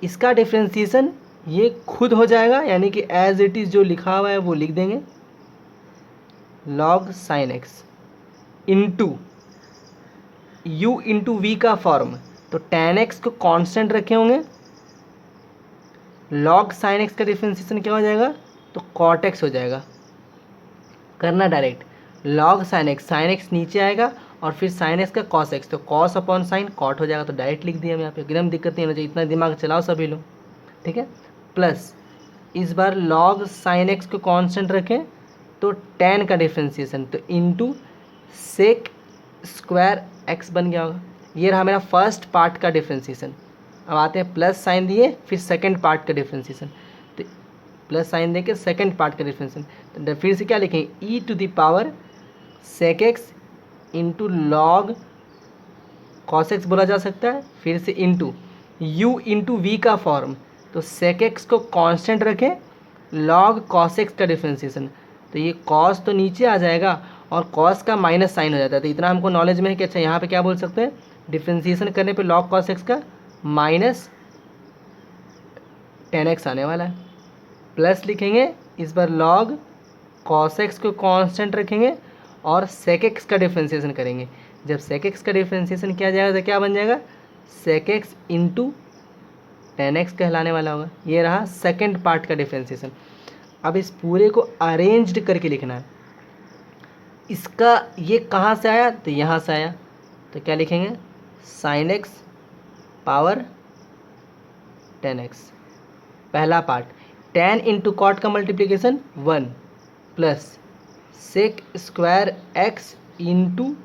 इसका डिफ्रेंशिएशन ये खुद हो जाएगा, यानी कि एज इट इज़ जो लिखा हुआ है वो लिख देंगे, log sin x into u into we का फॉर्म, तो tan x को कांस्टेंट रखे होंगे, log sin x का डिफ्रेंशिएशन क्या हो जाएगा, तो cot x हो जाएगा। करना डायरेक्ट, log sin x नीचे आएगा और फिर sin x का cos x, तो cos अपॉन साइन cot हो जाएगा। तो डायरेक्ट लिख दिया हम यहाँ पे, एकदम दिक्कत नहीं होना चाहिए, इतना दिमाग चलाओ सभी लोग। ठीक है, प्लस इस बार log sin x को कांस्टेंट रखें तो tan का डिफ्रेंशिएशन, तो इंटू सेक स्क्वायर x बन गया होगा। ये रहा मेरा फर्स्ट पार्ट का डिफ्रेंशिएशन। अब आते हैं प्लस साइन दिए, फिर सेकंड पार्ट का डिफ्रेंशिएशन, तो प्लस साइन दे के सेकेंड पार्ट का डिफ्रेंशिएशन, तो फिर से क्या लिखेंगे, e to the power sec x into log cos x बोला जा सकता है, फिर से इंटू यू इंटू वी का फॉर्म, तो सेक एक्स को कांस्टेंट रखें, लॉग कॉस एक्स का डिफ्रेंशिएशन, तो ये कॉस तो नीचे आ जाएगा और कॉस का माइनस साइन हो जाता है। तो इतना हमको नॉलेज में है कि अच्छा यहाँ पे क्या बोल सकते हैं, डिफ्रेंशिएशन करने पे लॉग कॉस एक्स का माइनस 10x आने वाला है, प्लस लिखेंगे, इस बार लॉग कॉस एक्स को कांस्टेंट रखेंगे और सेक एक्स का डिफ्रेंशिएशन करेंगे। जब सेक एक्स का डिफ्रेंशिएशन किया जाएगा तो क्या बन जाएगा, सेक एक्स इंटू 10x कहलाने वाला होगा। ये रहा सेकंड पार्ट का डिफ्रेंशिएशन। अब इस पूरे को अरेंज्ड करके लिखना है। इसका ये कहाँ से आया, तो यहाँ से आया, तो क्या लिखेंगे, साइन एक्स पावर 10x। पहला पार्ट tan इंटू कॉट का multiplication 1 plus sec square x into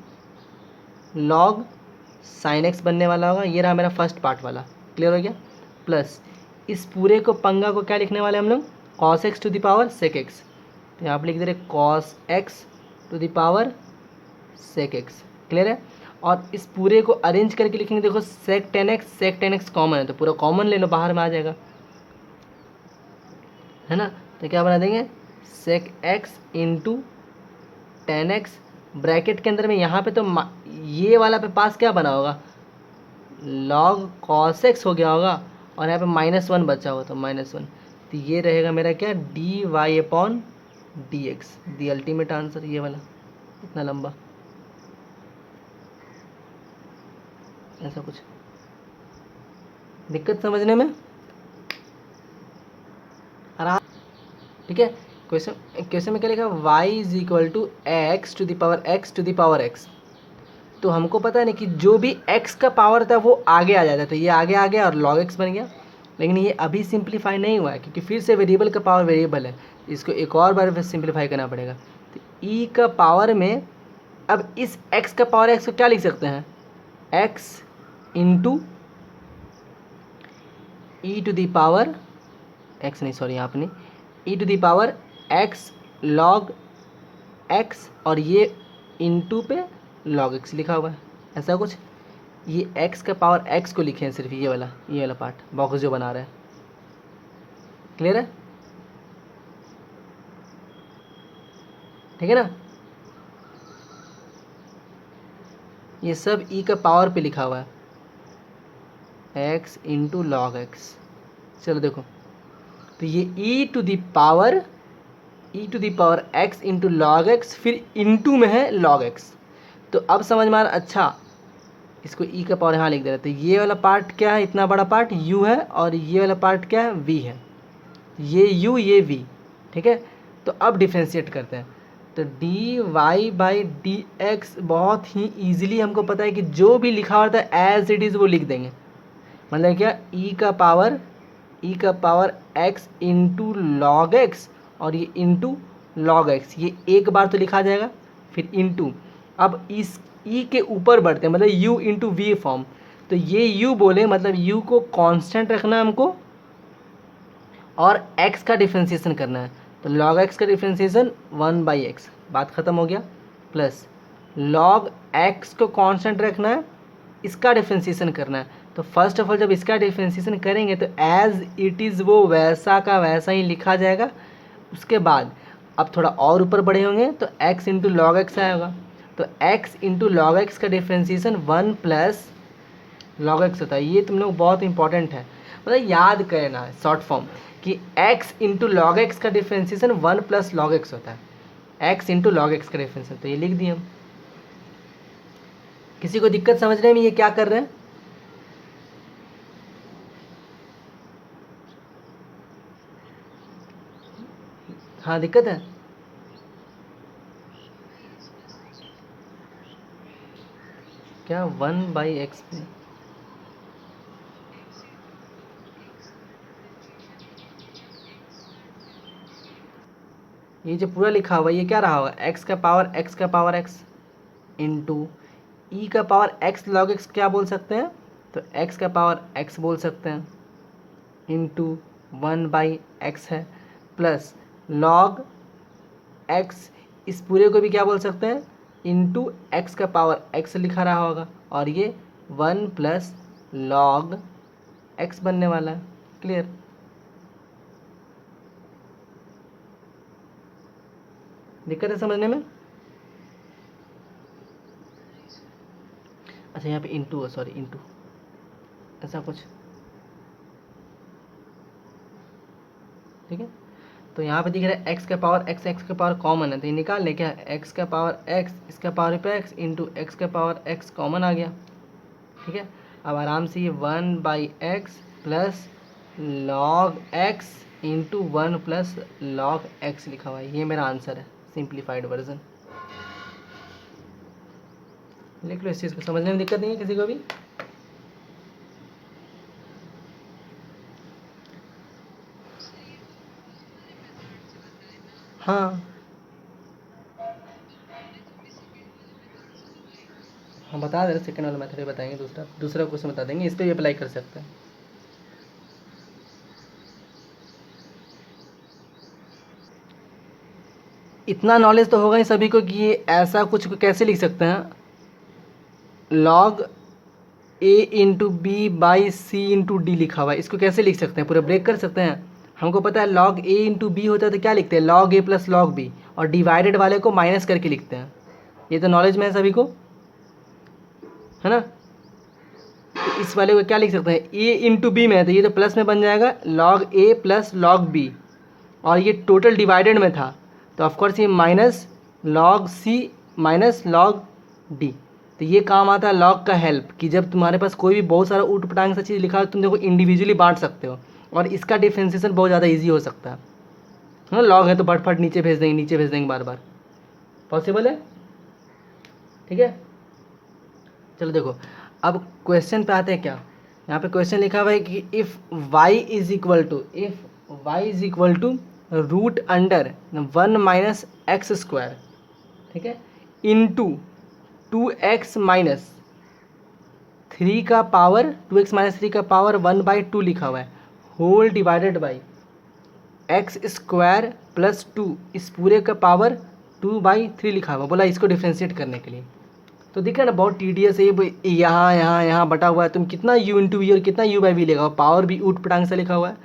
log sine x बनने वाला होगा। ये रहा मेरा फर्स्ट पार्ट वाला, क्लियर हो गया। प्लस इस पूरे को पंगा को क्या लिखने वाले हम लोग, cos x to the power sec x, तो यहाँ पर लिख दे रहे cos x to the power sec x, clear है। और इस पूरे को अरेंज करके लिखेंगे, देखो सेक 10x कॉमन है तो पूरा कॉमन ले लो, बाहर में आ जाएगा, है ना। तो क्या बना देंगे, सेक x इंटू 10x ब्रैकेट के अंदर में यहाँ पे तो ये वाला पे पास क्या बना होगा, log cos x हो गया होगा, और यहाँ पे -1 बचा होगा तो -1, तो ये रहेगा मेरा क्या, dy/dx, दी अल्टीमेट आंसर ये वाला, इतना लंबा, ऐसा कुछ दिक्कत समझने में आराम, ठीक है। क्वेश्चन में क्या लिखा, y is equal to x to the power x, तो हमको पता है ना कि जो भी x का पावर था वो आगे आ जाता है, तो ये आगे आ गया और log x बन गया, लेकिन ये अभी सिंप्लीफाई नहीं हुआ है क्योंकि फिर से वेरिएबल का पावर वेरिएबल है, इसको एक और बार फिर सिंप्लीफाई करना पड़ेगा। तो e का पावर में अब इस x का पावर x को क्या लिख सकते हैं, x into e to the power x, नहीं सॉरी यहाँ पे नहीं, e to the power x log x, और ये इंटू पे log x लिखा हुआ है, ऐसा कुछ। ये x का पावर x को लिखे हैं सिर्फ, ये वाला पार्ट बॉक्स जो बना रहे हैं, क्लियर है, ठीक है ना। ये सब e का पावर पे लिखा हुआ है, x इंटू log x। चलो देखो, तो ये e to the power x into log x, फिर इंटू में है log x, तो अब समझ में आ रहा, अच्छा इसको e का पावर यहाँ लिख दे रहे, तो ये वाला पार्ट क्या है, इतना बड़ा पार्ट u है, और ये वाला पार्ट क्या है, v है, ये u ये v, ठीक है। तो अब डिफ्रेंशिएट करते हैं, तो dy/dx बहुत ही ईजिली हमको पता है कि जो भी लिखा होता है एज इट इज़ वो लिख देंगे, मतलब क्या, e का power x into log x, और ये इंटू लॉग एक्स, ये एक बार तो लिखा जाएगा, फिर इंटू, अब इस e के ऊपर बढ़ते हैं, मतलब u इंटू वी फॉर्म, तो ये u बोले मतलब u को कांस्टेंट रखना है हमको, और x का डिफ्रेंशिएशन करना है, तो log x का डिफ्रेंशिएशन 1/x, बात ख़त्म हो गया, प्लस log x को कांस्टेंट रखना है, इसका डिफ्रेंशिएशन करना है, तो फर्स्ट ऑफ ऑल जब इसका डिफ्रेंशिएशन करेंगे तो एज इट इज़ वो वैसा का वैसा ही लिखा जाएगा। उसके बाद अब थोड़ा और ऊपर बढ़े होंगे तो x इंटू लॉग एक्स आया होगा, तो x इंटू लॉग एक्स का डिफ्रेंशिएशन 1 प्लस लॉग एक्स होता है। ये तुम लोग बहुत इंपॉर्टेंट है, मतलब याद करना शॉर्ट फॉर्म कि x इंटू लॉग एक्स का डिफ्रेंशिएशन 1 प्लस लॉग एक्स होता है, x इंटू लॉग एक्स का डिफ्रेंशिएशन, तो ये लिख दिए हम। किसी को दिक्कत समझने में ये क्या कर रहे हैं, हाँ दिक्कत है, क्या 1/x में, ये जो पूरा लिखा हुआ ये क्या रहा होगा, x का पावर x इंटू ई का पावर x log x, क्या बोल सकते हैं, तो x का पावर x बोल सकते हैं, इंटू 1/x है, प्लस log x, इस पूरे को भी क्या बोल सकते हैं, इंटू x का पावर x लिखा रहा होगा, और ये 1 प्लस log x बनने वाला है, क्लियर। दिक्कत है समझने में, अच्छा यहाँ पे इंटू, सॉरी इंटू, ऐसा कुछ, ठीक है। तो यहाँ पे दिख रहा है x का पावर x का पावर कॉमन है, तो ये निकाल ले, क्या x का पावर x, इसका पावर पे x इंटू x का पावर x कॉमन आ गया, ठीक है। अब आराम से ये 1/x plus log x into 1 plus log x लिखा हुआ है, ये मेरा आंसर है, सिंप्लीफाइड वर्जन। लिख लो, इस चीज़ को समझने में दिक्कत नहीं है किसी को भी। हाँ हाँ बता दे रहे, सेकेंड वाला मेथड बताएंगे, दूसरा क्वेश्चन बता देंगे, इस पर भी अप्लाई कर सकते हैं। इतना नॉलेज तो होगा ही सभी को कि ये ऐसा कुछ को कैसे लिख सकते हैं, log a into b by c into d लिखा हुआ है, इसको कैसे लिख सकते हैं, पूरा ब्रेक कर सकते हैं, हमको पता है log a इंटू बी होता है तो क्या लिखते हैं log a plus log b, और डिवाइडेड वाले को माइनस करके लिखते हैं। ये तो नॉलेज में है सभी को, है ना। तो इस वाले को क्या लिख सकते हैं, a इंटू बी में है तो ये तो प्लस में बन जाएगा log a plus log b, और ये टोटल डिवाइडेड में था तो ऑफकोर्स ये minus log c minus log d। तो ये काम आता है log का हेल्प, कि जब तुम्हारे पास कोई भी बहुत सारा ऊट पटांग सा चीज़ लिखा हो तुम देखो इंडिविजुअली बांट सकते हो, और इसका डिफ्रेंसिएशन बहुत ज़्यादा ईजी हो सकता है ना। log है तो फट फट नीचे भेज देंगे बार बार, पॉसिबल है, ठीक है। चलो देखो अब क्वेश्चन पे आते हैं। क्या यहाँ पे क्वेश्चन लिखा हुआ है कि if y is equal to root under 1 minus x square, ठीक है, इंटू 2x माइनस 3 का पावर 2x माइनस 3 का पावर 1/2 लिखा हुआ है, whole divided by x square plus 2 इस पूरे का पावर 2/3 लिखा हुआ। बोला इसको डिफ्रेंशिएट करने के लिए, तो दिख रहा है ना बहुत टीडियस है ये, यहाँ बटा हुआ है, तुम कितना u इंटू वी और कितना u/v लेगा, पावर भी ऊट पटांग से लिखा हुआ है।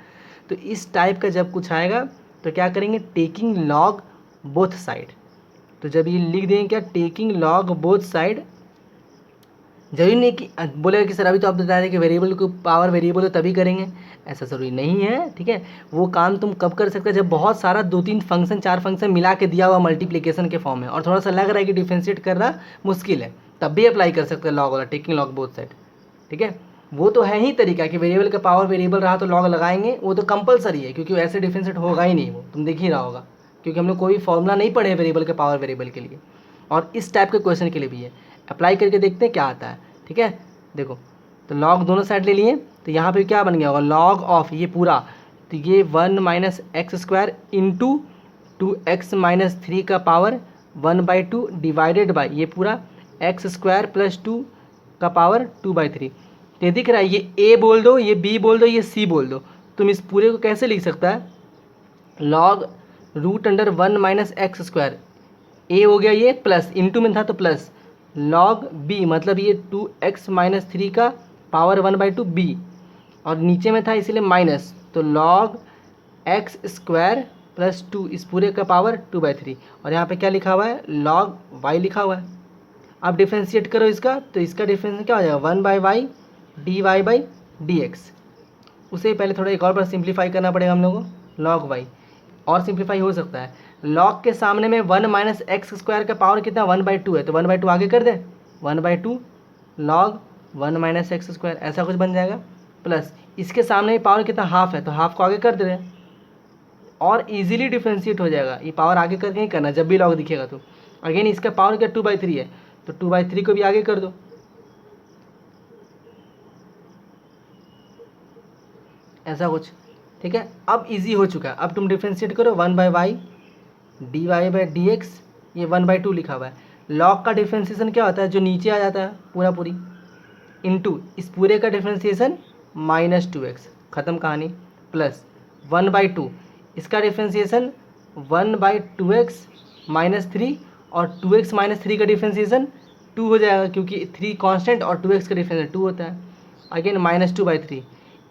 तो इस टाइप का जब कुछ आएगा तो क्या करेंगे, टेकिंग लॉग बोथ साइड। तो जब ये लिख देंगे क्या, टेकिंग लॉग बोथ साइड, जरूरी नहीं कि बोलेगा कि सर अभी तो आप बता रहे कि वेरिएबल को पावर वेरिएबल हो तभी करेंगे, ऐसा ज़रूरी नहीं है, ठीक है। वो काम तुम कब कर सकते हो, जब बहुत सारा 2-3 फंक्शन 4 फंक्शन मिला के दिया हुआ मल्टीप्लिकेशन के फॉर्म में, और थोड़ा सा लग रहा है कि डिफ्रेंशिएट करना मुश्किल है, तब भी अप्लाई कर सकते हैं लॉग वाला, टेकिंग लॉग बोथ साइड, ठीक है। वो तो है ही तरीका कि वेरिएबल का पावर वेरिएबल रहा तो लॉग लगाएंगे, वो तो कंपलसरी है, क्योंकि ऐसे डिफ्रेंशिएट होगा ही नहीं, वो तुम देख ही रहा होगा, क्योंकि हम लोग कोई फॉर्मूला नहीं पढ़े वेरिएबल के पावर वेरिएबल के लिए, और इस टाइप के क्वेश्चन के लिए भी है। अप्लाई करके देखते हैं क्या आता है, ठीक है। देखो तो लॉग दोनों साइड ले लिए, तो यहाँ पे क्या बन गया होगा, लॉग ऑफ ये पूरा, तो ये 1 minus x square into 2x minus 3 का पावर 1/2 डिवाइडेड बाई ये पूरा एक्स स्क्वायर प्लस 2 का पावर 2/3। तो ये दिख रहा है, ये a बोल दो, ये b बोल दो, ये c बोल दो, तुम इस पूरे को कैसे लिख सकता है, log root under 1 minus x square, a हो गया ये प्लस, इंटू में था तो प्लस, लॉग b मतलब ये 2x माइनस 3 का पावर 1/2 b, और नीचे में था इसीलिए माइनस, तो लॉग एक्स स्क्वायर प्लस 2 इस पूरे का पावर 2/3, और यहाँ पे क्या लिखा हुआ है, लॉग y लिखा हुआ है। अब डिफ्रेंशिएट करो इसका, तो इसका डिफ्रेंस क्या हो जाएगा, 1/y dy/dx। उसे पहले थोड़ा एक और बार सिंप्लीफाई करना पड़ेगा हम लोगों को, लॉग y, और सिंप्लीफाई हो सकता है, लॉग के सामने में 1 माइनस एक्स स्क्वायर का पावर कितना 1/2 है, तो 1/2 आगे कर दे, 1/2 लॉग 1 माइनस एक्स स्क्वायर, ऐसा कुछ बन जाएगा, प्लस इसके सामने पावर कितना हाफ है, तो हाफ को आगे कर दे रहे, और इजीली डिफ्रेंशिएट हो जाएगा। ये पावर आगे करके ही करना जब भी लॉग दिखेगा तो। अगेन इसका पावर क्या 2/3 है, तो 2/3 को भी आगे कर दो, ऐसा कुछ, ठीक है। अब इजी हो चुका है, अब तुम डिफ्रेंशिएट करो 1/y dy/dx, ये 1/2 लिखा हुआ है। लॉग का डिफ्रेंशिएशन क्या होता है, जो नीचे आ जाता है पूरा पूरी, इंटू इस पूरे का डिफ्रेंशिएशन -2x, ख़त्म कहानी, प्लस 1/2 इसका डिफ्रेंशिएशन 1/2x माइनस 3, और 2x माइनस 3 का डिफ्रेंशिएशन 2 हो जाएगा, क्योंकि 3 कांस्टेंट और 2x का डिफ्रेंशिएशन 2 होता है। अगेन -2/3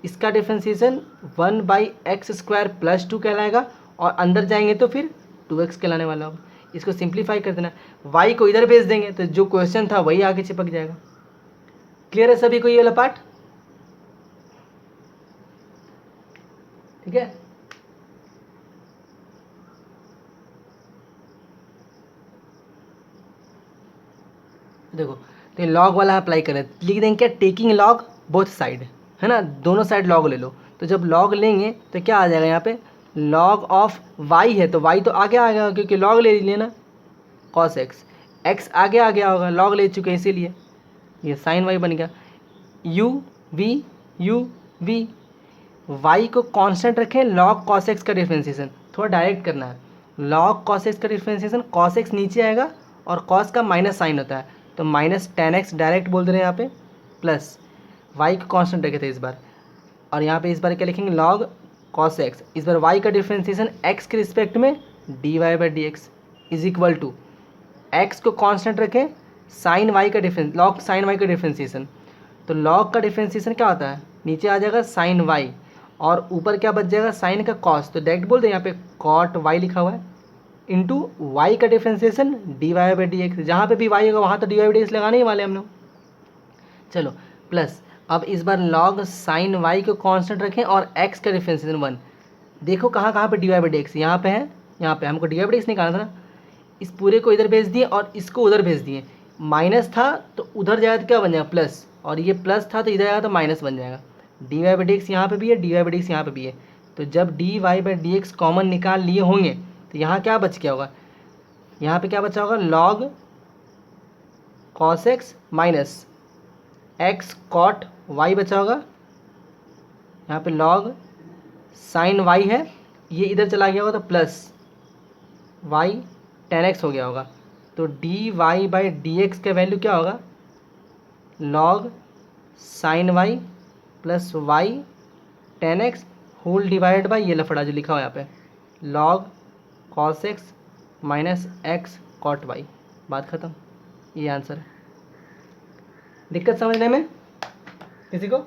इसका डिफ्रेंशिएशन 1/x स्क्वायर प्लस 2 कहलाएगा, और अंदर जाएंगे तो फिर 2x कहलाने वाला होगा। इसको सिंप्लीफाई कर देना, y को इधर भेज देंगे तो जो क्वेश्चन था वही आगे चिपक जाएगा। क्लियर है सभी को ये वाला पार्ट, ठीक है। देखो तो ये लॉग वाला अप्लाई करें, लिख देंगे क्या, टेकिंग लॉग बोथ साइड, है ना, दोनों साइड लॉग ले लो। तो जब लॉग लेंगे तो क्या आ जाएगा यहाँ पे, लॉग ऑफ y है तो y तो आगे आ गया क्योंकि लॉग ले लिए ना, cos x आगे आ गया होगा, लॉग ले चुके हैं इसीलिए ये साइन y बन गया, u v y को कांस्टेंट रखें, लॉग cos x का डिफ्रेंशिएशन थोड़ा डायरेक्ट करना है, लॉग cos x का डिफ्रेंशिएशन cos x नीचे आएगा और cos का माइनस साइन होता है तो -10x डायरेक्ट बोल दे रहे हैं यहाँ पे, प्लस y को कांस्टेंट रखे थे इस बार, और यहाँ पे इस बार क्या लिखेंगे, log cos x, इस बार y का डिफ्रेंशिएशन x के रिस्पेक्ट में dy/dx is equal to, x को कांस्टेंट रखें, साइन y का डिफरेंस, log sin y का डिफ्रेंशिएशन, तो log का डिफ्रेंशिएशन क्या होता है, नीचे आ जाएगा sin y, और ऊपर क्या बच जाएगा, साइन का कॉस, तो डायरेक्ट बोल दें यहाँ पे कॉट वाई लिखा हुआ है इंटू वाई का differentiation d Y by D x, जहाँ पे भी वाई होगा वहाँ तो D Y by D x लगाने ही वाले हम लोग। चलो प्लस, अब इस बार लॉग साइन वाई को कांस्टेंट रखें और एक्स का डिफ्रेंसिएशन 1। देखो कहाँ कहाँ पे d Y by D x, यहाँ पे है, यहाँ पे हमको D Y by D x निकालना था ना, इस पूरे को इधर भेज दिए और इसको उधर भेज दिए। माइनस था तो उधर जाएगा तो क्या बन जाएगा प्लस, और ये प्लस था तो इधर आएगा तो माइनस बन जाएगा। D Y by D x यहाँ पर भी है, d Y by D x यहाँ पर भी है, तो जब d Y by D x common निकाल लिए होंगे तो यहाँ क्या बच गया होगा, यहाँ पे क्या बचा होगा, log cos x minus x cot y बचा होगा। यहाँ पे लॉग साइन वाई है, ये इधर चला गया होगा तो प्लस वाई टेन एक्स हो गया होगा। तो D Y by D x का वैल्यू क्या होगा, log sine y plus y tan x whole divide by ये लफड़ा जो लिखा हुआ है यहाँ पे log cos x minus x cot y. बात ख़त्म, ये आंसर है। दिक्कत समझने में किसी को?